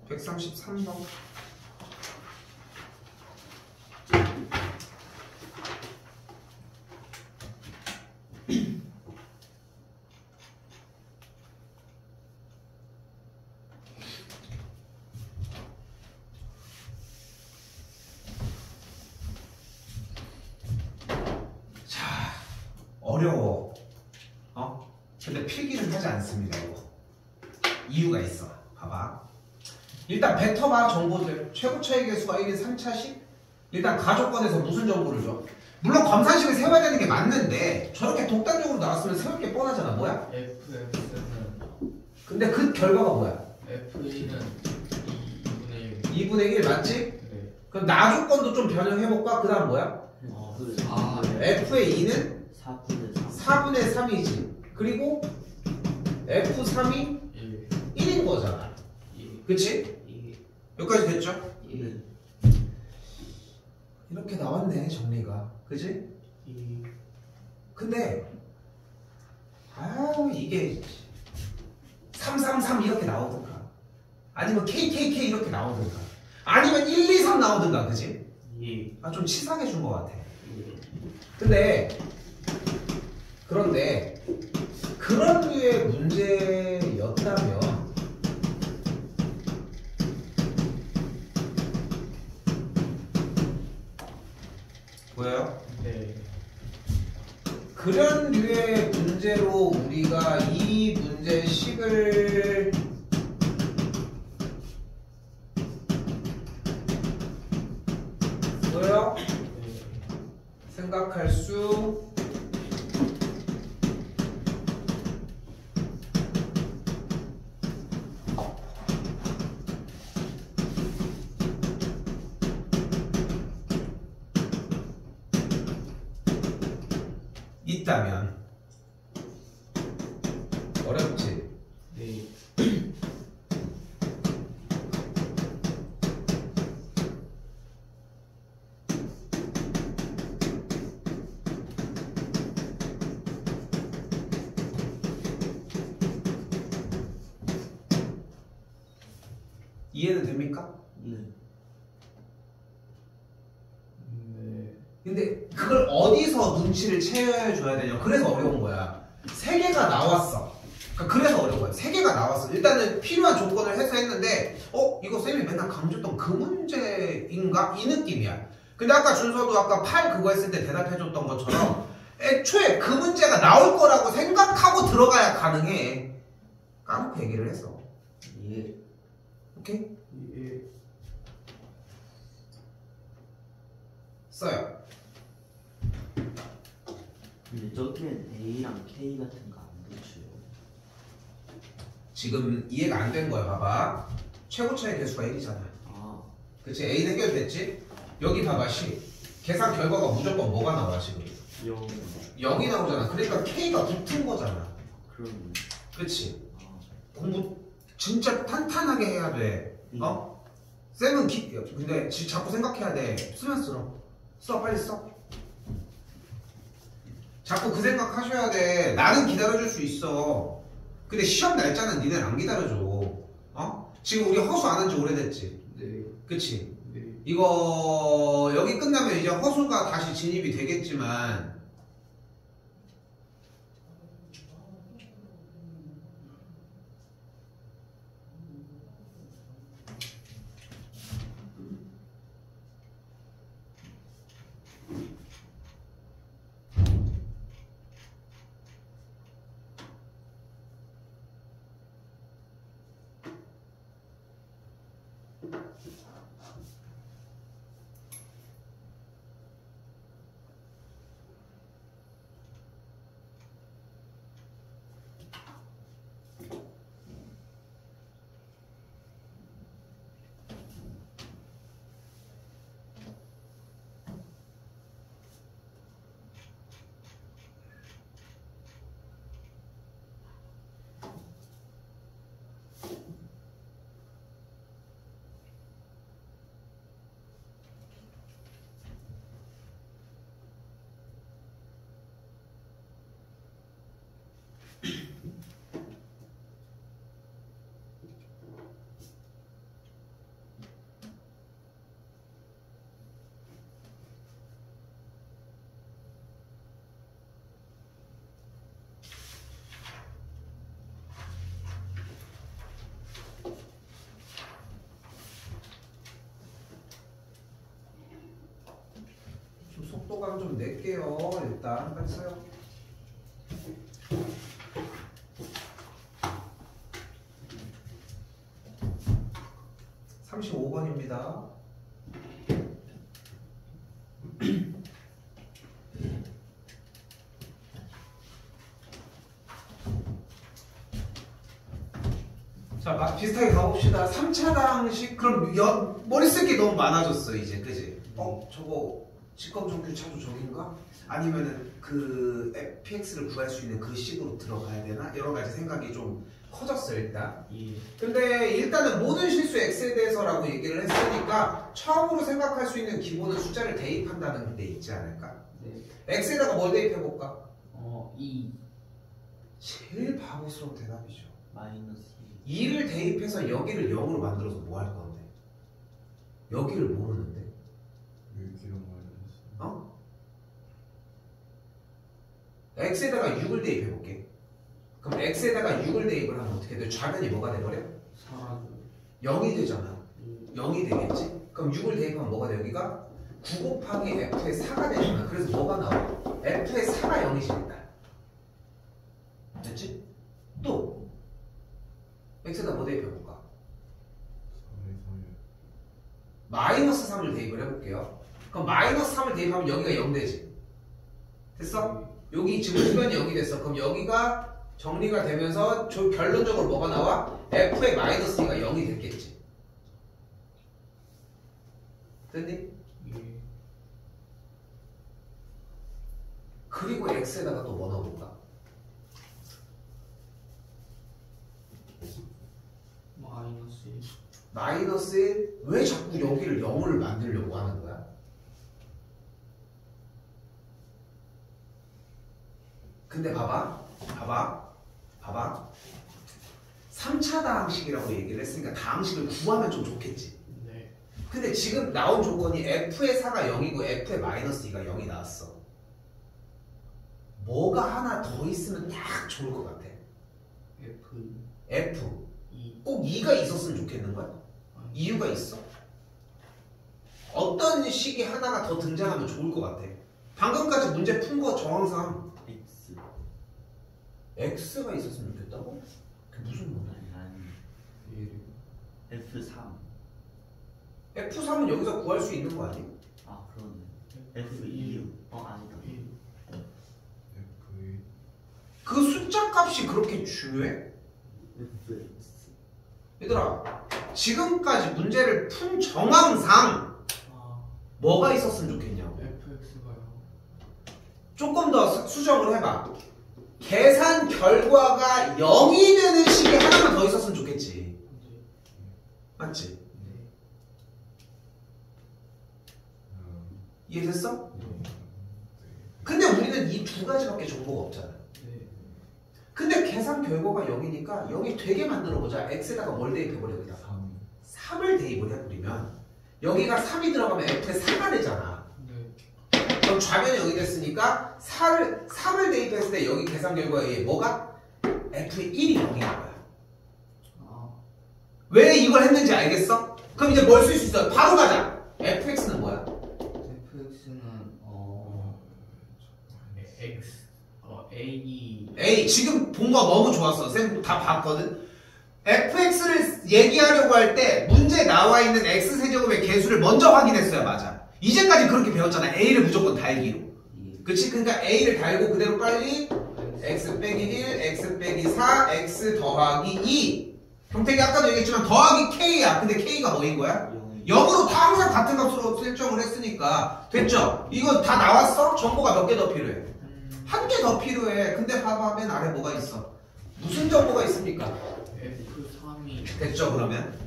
백 133번. 자, 어려워. 근데 필기는 하지 않습니다. 이거. 이유가 있어. 봐봐. 일단 뱉어봐 정보들. 최고 차이 계수가 1인 3차식. 일단 가족권에서 무슨 정보를 줘? 물론 검산식을 세워야 되는 게 맞는데 저렇게 독단적으로 나왔으면 세울 게 뻔하잖아. 뭐야? fx는 근데 그 결과가 뭐야? f1은 2분의 1. 2분의 1 맞지? 네. 그럼 나조건도 좀 변형해볼까? 그 다음 뭐야? 그래. 아, F의 2는 4분의 3. 4분의 3이지. 그리고 F3이 1. 1인 거잖아. 2. 그치? 2. 여기까지 됐죠? 1. 이렇게 나왔네 정리가. 그치? 2. 근데 이게 333 이렇게 나오든가 아니면 KKK 이렇게 나오든가 아니면 1, 2, 3 나오든가. 그치? 2. 좀 치사하게 준 것 같아. 2. 그런데 그런 류의 문제였다면 보여요? 네. 그런 류의 문제로 우리가 이 문제식을 보여요? 네. 생각할 수 있다면 어렵지? 네. 이해는 됩니까? 네. 네. 근데 그걸 어디서 눈치를 채워줘야 되냐? 그래서 어려운 거야. 세 개가 나왔어. 그러니까 그래서 어려운 거야. 세 개가 나왔어. 일단은 필요한 조건을 해서 했는데, 이거 쌤이 맨날 강조했던 그 문제인가? 이 느낌이야. 근데 아까 준서도 아까 8 그거 했을 때 대답해줬던 것처럼 애초에 그 문제가 나올 거라고 생각하고 들어가야 가능해. 까놓고 얘기를 했어. 예. 오케이? 예. 써요. 근데 저기엔 A랑 K 같은 거 안 붙여요. 지금 이해가 안 된 거야. 봐봐. 최고차의 개수가 1이잖아. 아, 그치? A 해결됐지? 여기 봐봐. 10. 계산 결과가 무조건 뭐가 나와 지금? 0. 0이 나오잖아. 그러니까 K가 붙은 거잖아. 그럼. 그치? 아, 공부 진짜 탄탄하게 해야 돼. 어? 쌤은 근데 자꾸 생각해야 돼. 쓰면 써. 빨리 써. 자꾸 그 생각 하셔야 돼. 나는 기다려줄 수 있어. 근데 시험 날짜는 니네는 안 기다려줘. 어? 지금 우리 허수 안 한 지 오래됐지? 네. 그치? 네. 이거 여기 끝나면 이제 허수가 다시 진입이 되겠지만 좀 속도감 좀 낼게요. 일단 빨리 써요. (35번입니다) 자, 비슷하게 가봅시다. 3차당식 그럼 머리 쓸 게 너무 많아졌어 이제. 그지? 저거 직검정규 차도 저긴가? 아니면은 그 fx를 구할 수 있는 그 식으로 들어가야 되나? 여러 가지 생각이 좀 커졌어 일단. 예. 근데 일단은 모든 실수 x에 대해서라고 얘기를 했으니까 처음으로 생각할 수 있는 기본은 숫자를 대입한다는 게 있지 않을까? 네. x에다가 뭘 대입해볼까? 2. 제일 바보스러운 대답이죠. 마이너스 2를 대입해서 여기를 0으로 만들어서 뭐 할 건데? 여기를 모르는데? 어? x에다가 6을 대입해볼게. 그럼 x에다가 6을 대입을 하면 어떻게 돼? 좌변이 뭐가 돼버려? 4. 0이 되잖아. 0이 되겠지? 그럼 6을 대입하면 뭐가 돼? 여기가 9 곱하기 f의 4가 되잖아. 그래서 뭐가 나와? f의 4가 0이 된다. 됐지? 또 x에다 뭐 대입해볼까? 마이너스 3을 대입을 해볼게요. 그럼 마이너스 3을 대입하면 여기가 0 되지? 됐어? 여기 지금 주변이 0이 됐어. 그럼 여기가 정리가 되면서 결론적으로 뭐가 나와? f의 마이너스 2가 0이 됐겠지. 됐니? 예. 그리고 x에다가 또 뭐 넣어볼까? 마이너스 1. 마이너스 1? 왜 자꾸 여기를 0을 만들려고 하는 거야? 근데 봐봐 3차 다항식이라고 얘기를 했으니까 다항식을 구하면 좀 좋겠지. 네. 근데 지금 나온 조건이 f의 4가 0이고 f의 마이너스 2가 0이 나왔어. 뭐가 하나 더 있으면 딱 좋을 것 같아. F. 2. 꼭 2가 있었으면 좋겠는 거야? 이유가 있어? 어떤 식이 하나가 더 등장하면 좋을 것 같아? 방금까지 문제 푼 거 정황상 X. X가 있었으면 좋겠다고? 그게 무슨 말이야? F3. F3은 여기서 구할 수 있는 거 아니야? 아 그러네. F2. 아니다. 1. 그 숫자 값이 그렇게 중요해? FX. 얘들아, 지금까지 문제를 푼 정황상 뭐가 있었으면 좋겠냐고. fx가요. 조금 더 수정을 해봐. 계산 결과가 0이 되는 식이 하나만 더 있었으면 좋겠지. 맞지? 네. 이해됐어? 근데 우리는 이 두 가지밖에 정보가 없잖아. 네. 근데 계산 결과가 0이니까 여기 되게 만들어보자. x에다가 뭘 대입해버려? 그냥 3을 대입을 해버리면 여기가 3이 들어가면 f에 4가 되잖아. 네. 그럼 좌변이 여기 됐으니까 3을 대입했을 때 여기 계산 결과에 의해 뭐가? f의 1이 0인 거야. 왜 이걸 했는지 알겠어? 그럼 이제 뭘 쓸 수 있어요? 바로 가자. fx는 뭐야? fx는 x A 지금 본 거 너무 좋았어. 쌤 다 봤거든. fx를 얘기하려고 할 때 문제 나와 있는 x세제곱의 개수를 먼저 확인했어야 맞아. 이제까지 그렇게 배웠잖아. a를 무조건 달기로. 그치? 그러니까 a를 달고 그대로 빨리 x 빼기 1, x 빼기 4, x 더하기 2. 형택이 아까도 얘기했지만 더하기 k야. 근데 k가 뭐인 거야? 0으로 다 항상 같은 값으로 설정을 했으니까 됐죠? 이거 다 나왔어? 정보가 몇 개 더 필요해? 한 개 더 필요해. 근데 봐봐 맨 아래 뭐가 있어? 무슨 정보가 있습니까? f3이 됐죠 그러면?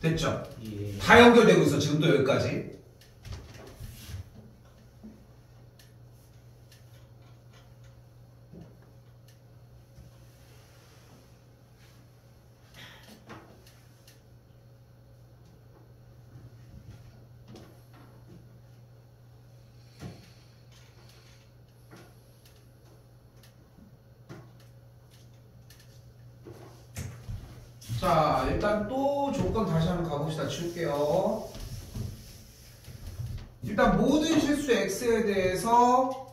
됐죠? 예. 다 연결되고 있어 지금도 여기까지. 자 일단 또 조건 다시 한번 가봅시다. 치울게요. 일단 모든 실수 x에 대해서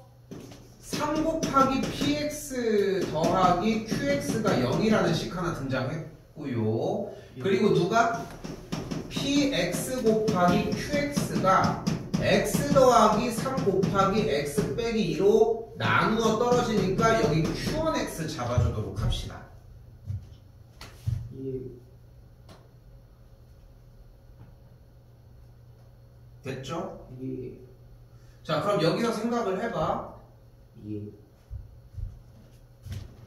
3 곱하기 px 더하기 qx가 0이라는 식 하나 등장했고요. 그리고 누가? px 곱하기 qx가 x 더하기 3 곱하기 x 빼기 2로 나누어 떨어지니까 여기 q1x 잡아주도록 합시다. 됐죠? 예. 자 그럼 여기서 생각을 해봐. 예.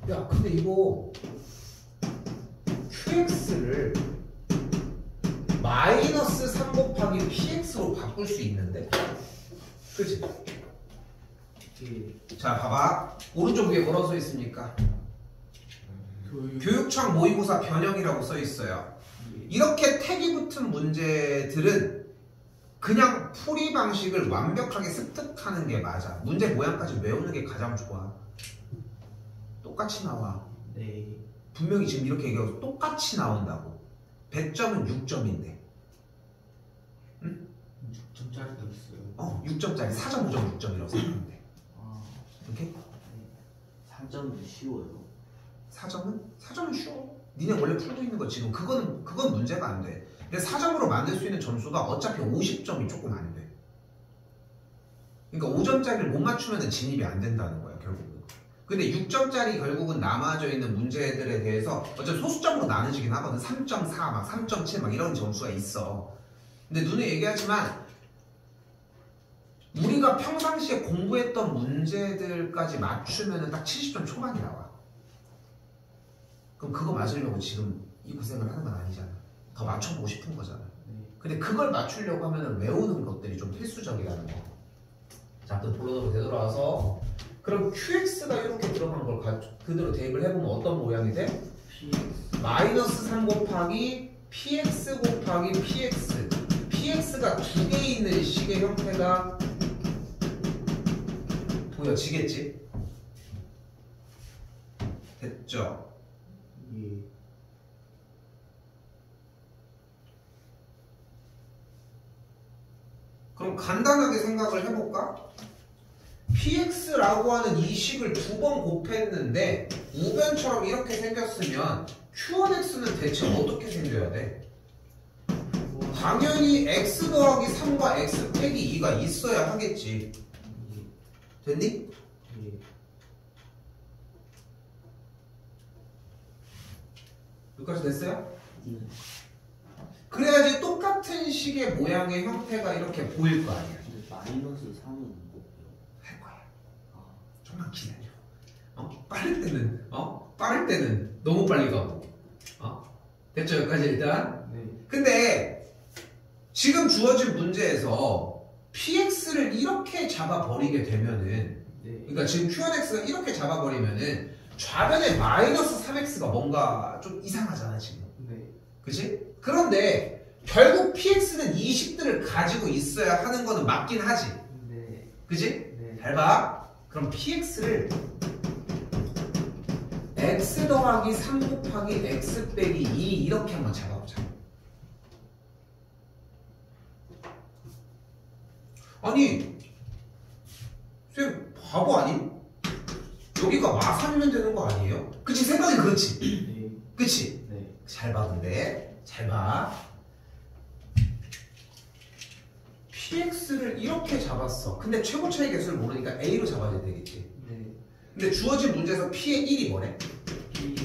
야 근데 이거 qx를 마이너스 3 곱하기 px로 바꿀 수 있는데 그치? 예. 자 봐봐 오른쪽 위에 뭐라고 써있습니까? 교육청 모의고사 변형이라고 써있어요. 이렇게 택이 붙은 문제들은 그냥 풀이 방식을 완벽하게 습득하는 게 맞아. 문제 모양까지 외우는 게 가장 좋아. 똑같이 나와. 네. 분명히 지금 이렇게 얘기하고 똑같이 나온다고. 100점은 6점인데 6점짜리도 있어요. 6점짜리 4점 5점 6점이라고 생각하면 돼. 오케이? 3점도 쉬워요. 4점은 쉬워. 니네 원래 풀고 있는 거 지금 그건 문제가 안 돼. 근데 4점으로 만들 수 있는 점수가 어차피 50점이 조금 안 돼. 그러니까 5점짜리를 못 맞추면 진입이 안 된다는 거야 결국은. 근데 6점짜리 결국은 남아져 있는 문제들에 대해서 어차피 소수점으로 나눠지긴 하거든. 3.4 막 3.7 막 이런 점수가 있어. 근데 눈에 얘기하지만 우리가 평상시에 공부했던 문제들까지 맞추면 딱 70점 초반이 나와. 그럼 그거 맞으려고 지금 이 고생을 하는 건 아니잖아. 더 맞춰보고 싶은 거잖아. 근데 그걸 맞추려고 하면 외우는 것들이 좀 필수적이라는 거. 자, 또 본론으로 되돌아와서 그럼 QX가 이렇게 들어간 걸 그대로 대입을 해보면 어떤 모양이 돼? 마이너스 3 곱하기 PX 곱하기 PX. PX가 두 개 있는 식의 형태가 보여지겠지? 됐죠? 예. 그럼 간단하게 생각을 해볼까? PX라고 하는 이 식을 두 번 곱했는데 우변처럼 이렇게 생겼으면 Q1X는 대체 어떻게 생겨야 돼? 당연히 X 더하기 3과 X 빼기 2가 있어야 하겠지. 됐니? 예. 여기까지 됐어요? 예. 그래야지 똑같은 식의 모양의 형태가 이렇게 보일 거 아니야. 근데 마이너스 3은 뭐예요? 할 거야. 아, 좀만 기다려. 빠를 때는 너무 빨리 가고. 됐죠? 여기까지 일단. 네. 근데 지금 주어진 문제에서 PX를 이렇게 잡아버리게 되면은, 네. 그러니까 지금 Q1X가 이렇게 잡아버리면은 좌변에 마이너스 3X가 뭔가 좀 이상하잖아 지금. 네. 그치? 그런데 결국 PX는 이 식들을 가지고 있어야 하는 거는 맞긴 하지. 네. 그치? 네. 잘 봐. 그럼 PX를 X 더하기 3 곱하기 X 빼기 2 이렇게 한번 잡아보자. 아니 쌤 바보 아님? 여기가 마삼이면 되는 거 아니에요? 그치? 생각이 그렇지. 네. 그치? 네. 잘 봐 근데 잘 봐. PX를 이렇게 잡았어. 근데 최고 차이 개수를 모르니까 A로 잡아야 되겠지. 네. 근데 주어진 문제에서 P의 1이 뭐래? P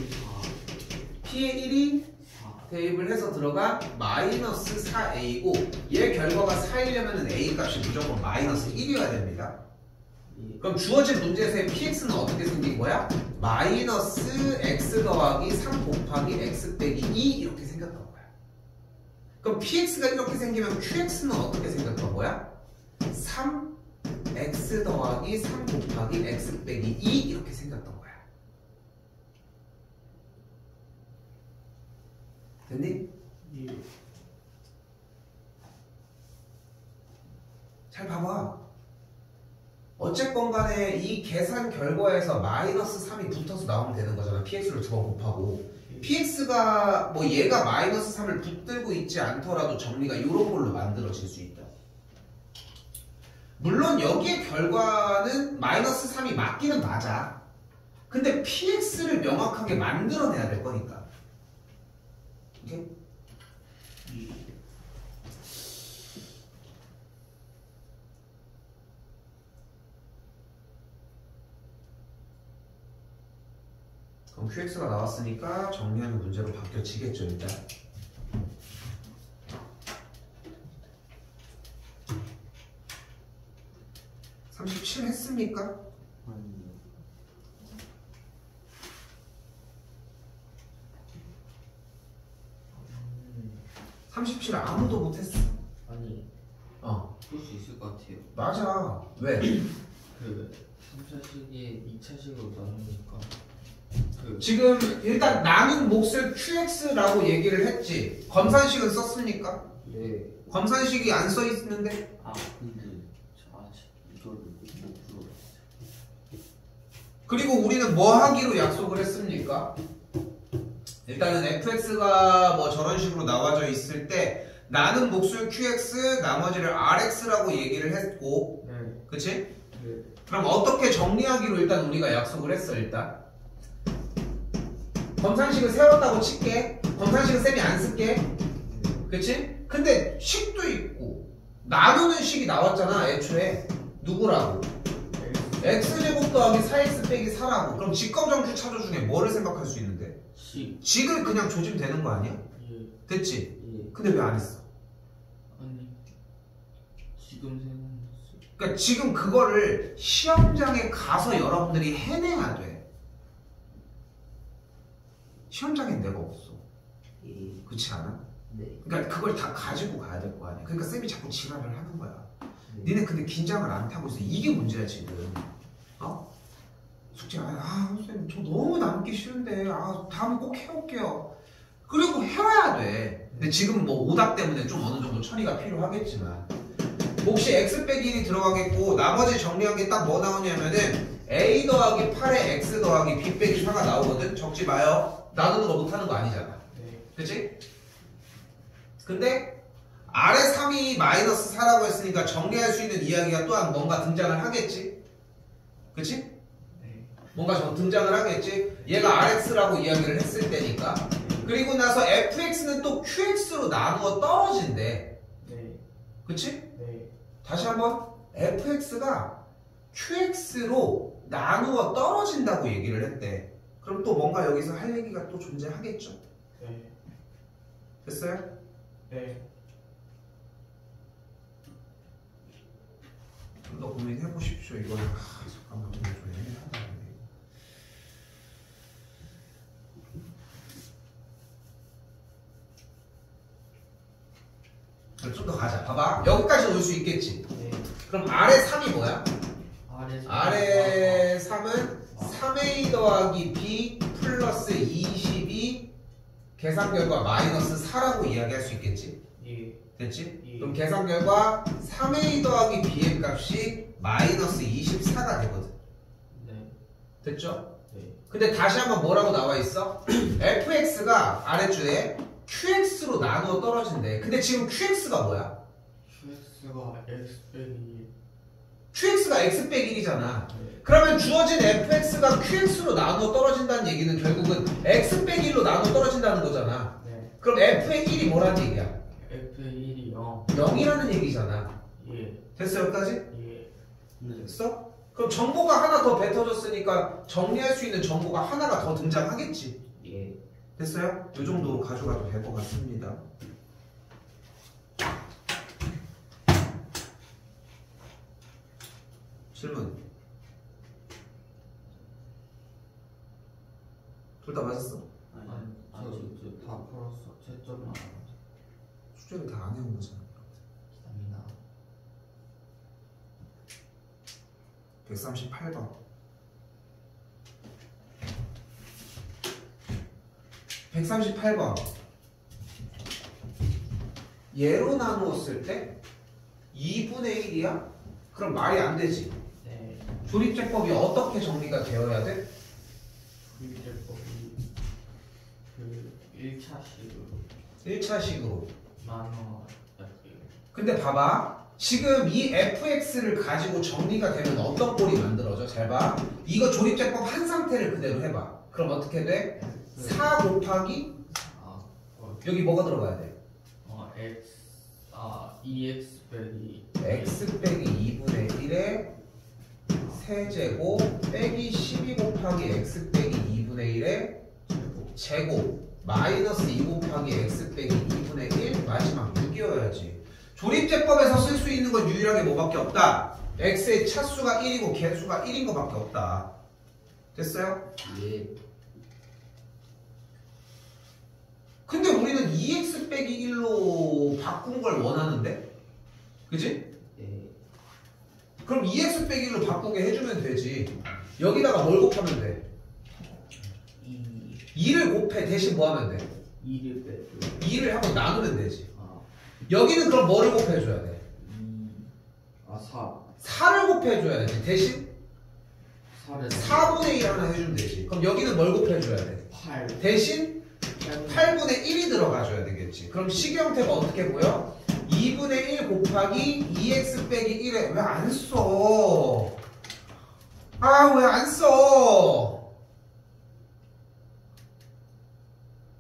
P의 1이 4. 대입을 해서 들어가 마이너스 4A고 얘 결과가 4이려면 A 값이 무조건 마이너스 1이어야 됩니다. 그럼 주어진 문제에서의 PX는 어떻게 생긴 거야? 마이너스 X 더하기 3 곱하기 X 빼기 2 이렇게 생겼던 거야. 그럼 PX가 이렇게 생기면 QX는 어떻게 생겼던 거야? 3X 더하기 3 곱하기 X 빼기 2 이렇게 생겼던 거야. 됐니? 예. 잘 봐봐. 어쨌건 간에 이 계산 결과에서 마이너스 3이 붙어서 나오면 되는 거잖아. PX를 두 번 곱하고. PX가 뭐 얘가 마이너스 3을 붙들고 있지 않더라도 정리가 이런 걸로 만들어질 수 있다. 물론 여기의 결과는 마이너스 3이 맞기는 맞아. 근데 PX를 명확하게 만들어내야 될 거니까. 오케이? 그럼 QX가 나왔으니까 정리하는 문제로 바뀌어지겠죠 일단. (37) 했습니까? 아니요. 37 아무도 못했어. 아니 풀 수 있을 것 같아요. 맞아. 왜? 그 3차식이 2차식으로 나누니까 지금 일단 나눈 몫을 QX라고 얘기를 했지. 검산식은 썼습니까? 네. 검산식이 안 써 있는데 아, 근데 저 아직 이거를 못 풀어봤어요. 그리고 우리는 뭐 하기로 약속을 했습니까? 일단은 fx가 뭐 저런 식으로 나와져 있을 때 나는 몫을 qx 나머지를 rx라고 얘기를 했고 네. 그치? 네. 그럼 어떻게 정리하기로 일단 우리가 약속을 했어 일단 검산식을 세웠다고 칠게. 검산식은 쌤이 안 쓸게. 그치? 근데 식도 있고 나누는 식이 나왔잖아 애초에. 누구라고? x제곱 더하기 4x 빼기 4라고. 그럼 직검정주 차조 중에 뭐를 생각할 수 있는데? 직을 그냥 조지면 되는 거 아니야? 예. 됐지? 예. 근데 왜 안 했어? 아니 지금 생각났어요. 그러니까 지금 그거를 시험장에 가서 여러분들이 해내야 돼. 시험장엔 내가 없어. 예. 그렇지 않아? 네. 그러니까 그걸 다 가지고 가야 될 거 아니야. 그러니까 쌤이 자꾸 지랄을 하는 거야. 네. 니네 근데 긴장을 안 타고 있어. 이게 문제야 지금. 어? 숙제 선생님 저 너무 남기 싫은데 다음에 꼭 해올게요. 그리고 해와야 돼. 근데 지금 뭐 오답 때문에 좀 어느 정도 처리가 필요하겠지만 몫이 x 빼기 1이 들어가겠고 나머지 정리한 게 딱 뭐 나오냐면은 a 더하기 8에 x 더하기 b 빼기 4가 나오거든. 적지 마요. 나누는 거 못하는 거 아니잖아. 네. 그치? 근데 아래 3이 마이너스 4라고 했으니까 정리할 수 있는 이야기가 또한 뭔가 등장을 하겠지? 그치? 네. 뭔가 등장을 하겠지? 얘가 RX라고 이야기를 했을 때니까. 그리고 나서 FX는 또 QX로 나누어 떨어진대. 네. 그치? 네. 다시 한번 FX가 QX로 나누어 떨어진다고 얘기를 했대. 그럼 또 뭔가 여기서 할 얘기가 또 존재하겠죠? 네. 됐어요? 네. 좀 더 고민해 보십시오. 이거는 잠깐만 좀 애매하다. 좀 더 가자. 봐봐. 여기까지 올 수 있겠지. 네. 그럼 아래 3이 뭐야? 아래 아래 3은 3a 더하기 b 플러스 22 계산 결과 마이너스 4라고 이야기할 수 있겠지? 예. 됐지? 예. 그럼 계산 결과 3a 더하기 b의 값이 마이너스 24가 되거든. 네. 됐죠? 네. 근데 다시 한번 뭐라고 나와 있어? fx가 아래줄에 qx로 나누어 떨어진대. 근데 지금 qx가 뭐야? QX가 X 빼기 qx가 x 빼기 1이잖아. 네. 그러면 주어진 fx가 qx로 나누어 떨어진다는 얘기는 결국은 x 빼기 1로 나누어 떨어진다는 거잖아. 네. 그럼 f의 1이 뭐라는 얘기야? F1이 0. 0이라는 얘기잖아. 예. 됐어 여기까지? 예. 네. 됐어? 그럼 정보가 하나 더 뱉어졌으니까 정리할 수 있는 정보가 하나가 더 등장하겠지. 예. 됐어요? 이 정도로 가져가도 될 것 같습니다. 질문. 둘 다 맞았어? 아니, 다 풀었어. 채점만 안 했어. 숙제를 다 안 해온 거잖아. 기다리나. 138번. 138번. 얘로 나누었을 때 2분의 1이야? 그럼 말이 안 되지. 네. 조립제법이 어떻게 정리가 되어야 돼? 조립제법이 그 1차식으로 1차식으로. 나눠. 근데 봐봐. 지금 이 fx를 가지고 정리가 되면 어떤 꼴이 만들어져? 잘 봐. 이거 조립제법 한 상태를 그대로 해봐. 그럼 어떻게 돼? 4 곱하기 여기 뭐가 들어가야 돼? X 2x 빼기 x 빼기 2분의 1의 세제곱 빼기 12 곱하기 x 빼기 2분의 1의 제곱 마이너스 2 곱하기 x 빼기 2분의 1 마지막 6이어야지. 조립제법에서 쓸 수 있는 건 유일하게 뭐밖에 없다. x의 차수가 1이고 개수가 1인 거밖에 없다. 됐어요? 예. 근데 우리는 2x 빼기 1로 바꾼 걸 원하는데? 그치? 예. 그럼 2x 빼기 1로 바꾸게 해주면 되지. 여기다가 뭘 곱하면 돼? 2를 곱해. 대신 뭐 하면 돼? 2를 빼고 2를 한번 나누면 되지. 4. 여기는 그럼 뭐를 곱해줘야 돼? 4 4를 곱해줘야 돼. 대신 4를 4분의 1 하나 해주면 되지. 그럼 여기는 뭘 곱해줘야 돼? 8 대신 8분의 1이 들어가줘야 되겠지. 그럼 식 형태가 어떻게 보여? 2분의 1 곱하기 2x 빼기 1에 왜 안 써? 아, 왜 안 써?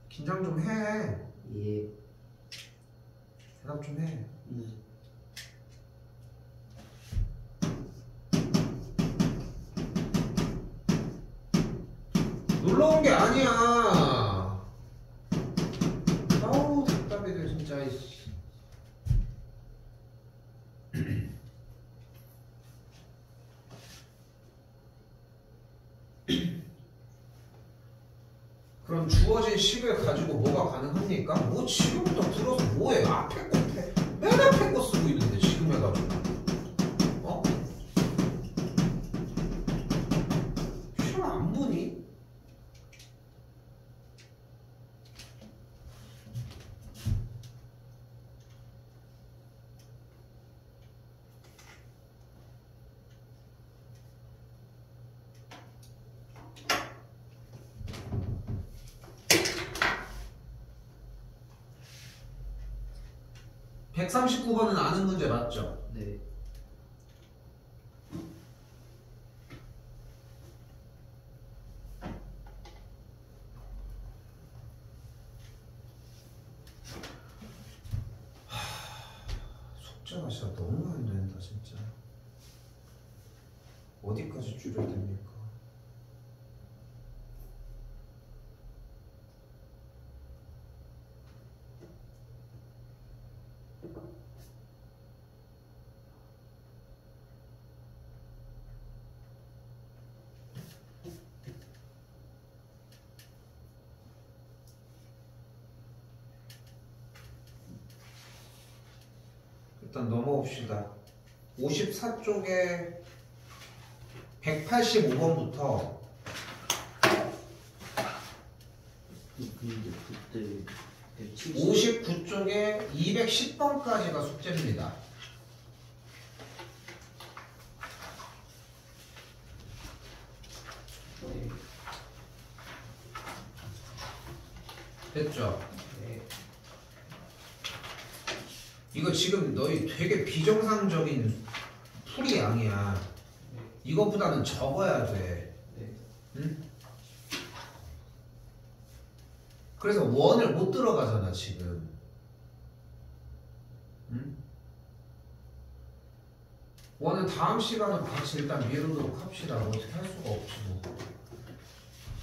긴장 좀 해. 예. 대답 좀 해. 네. 놀러 온 게 아니야. 아우, 답답해들 진짜. 이씨. 그럼 주어진 식을 가지고 뭐가 가능합니까? 뭐 지금부터 들어서 뭐해? 앞에 거 맨 앞에 거 쓰고 있는데 지금 해가지고 어? 시험 안 보니? (139번은) 아는 문제 맞죠? 네. 숙제가 진짜 너무 안 된다 진짜. 어디까지 줄여야 됩니까? 일단 넘어봅시다. 54쪽에 185번부터 근데 그때 170 59쪽에 210번까지가 숙제입니다. 됐죠? 네. 이거 지금 너희 되게 비정상적인 풀이 양이야. 이것보다는 적어야 돼. 네. 응? 그래서 원을 못 들어가잖아 지금. 응? 원은 다음 시간에 같이 일단 미루도록 합시다. 어떻게 할 수가 없지 뭐.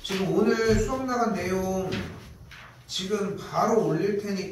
지금 오늘 수업 나간 내용 지금 바로 올릴 테니까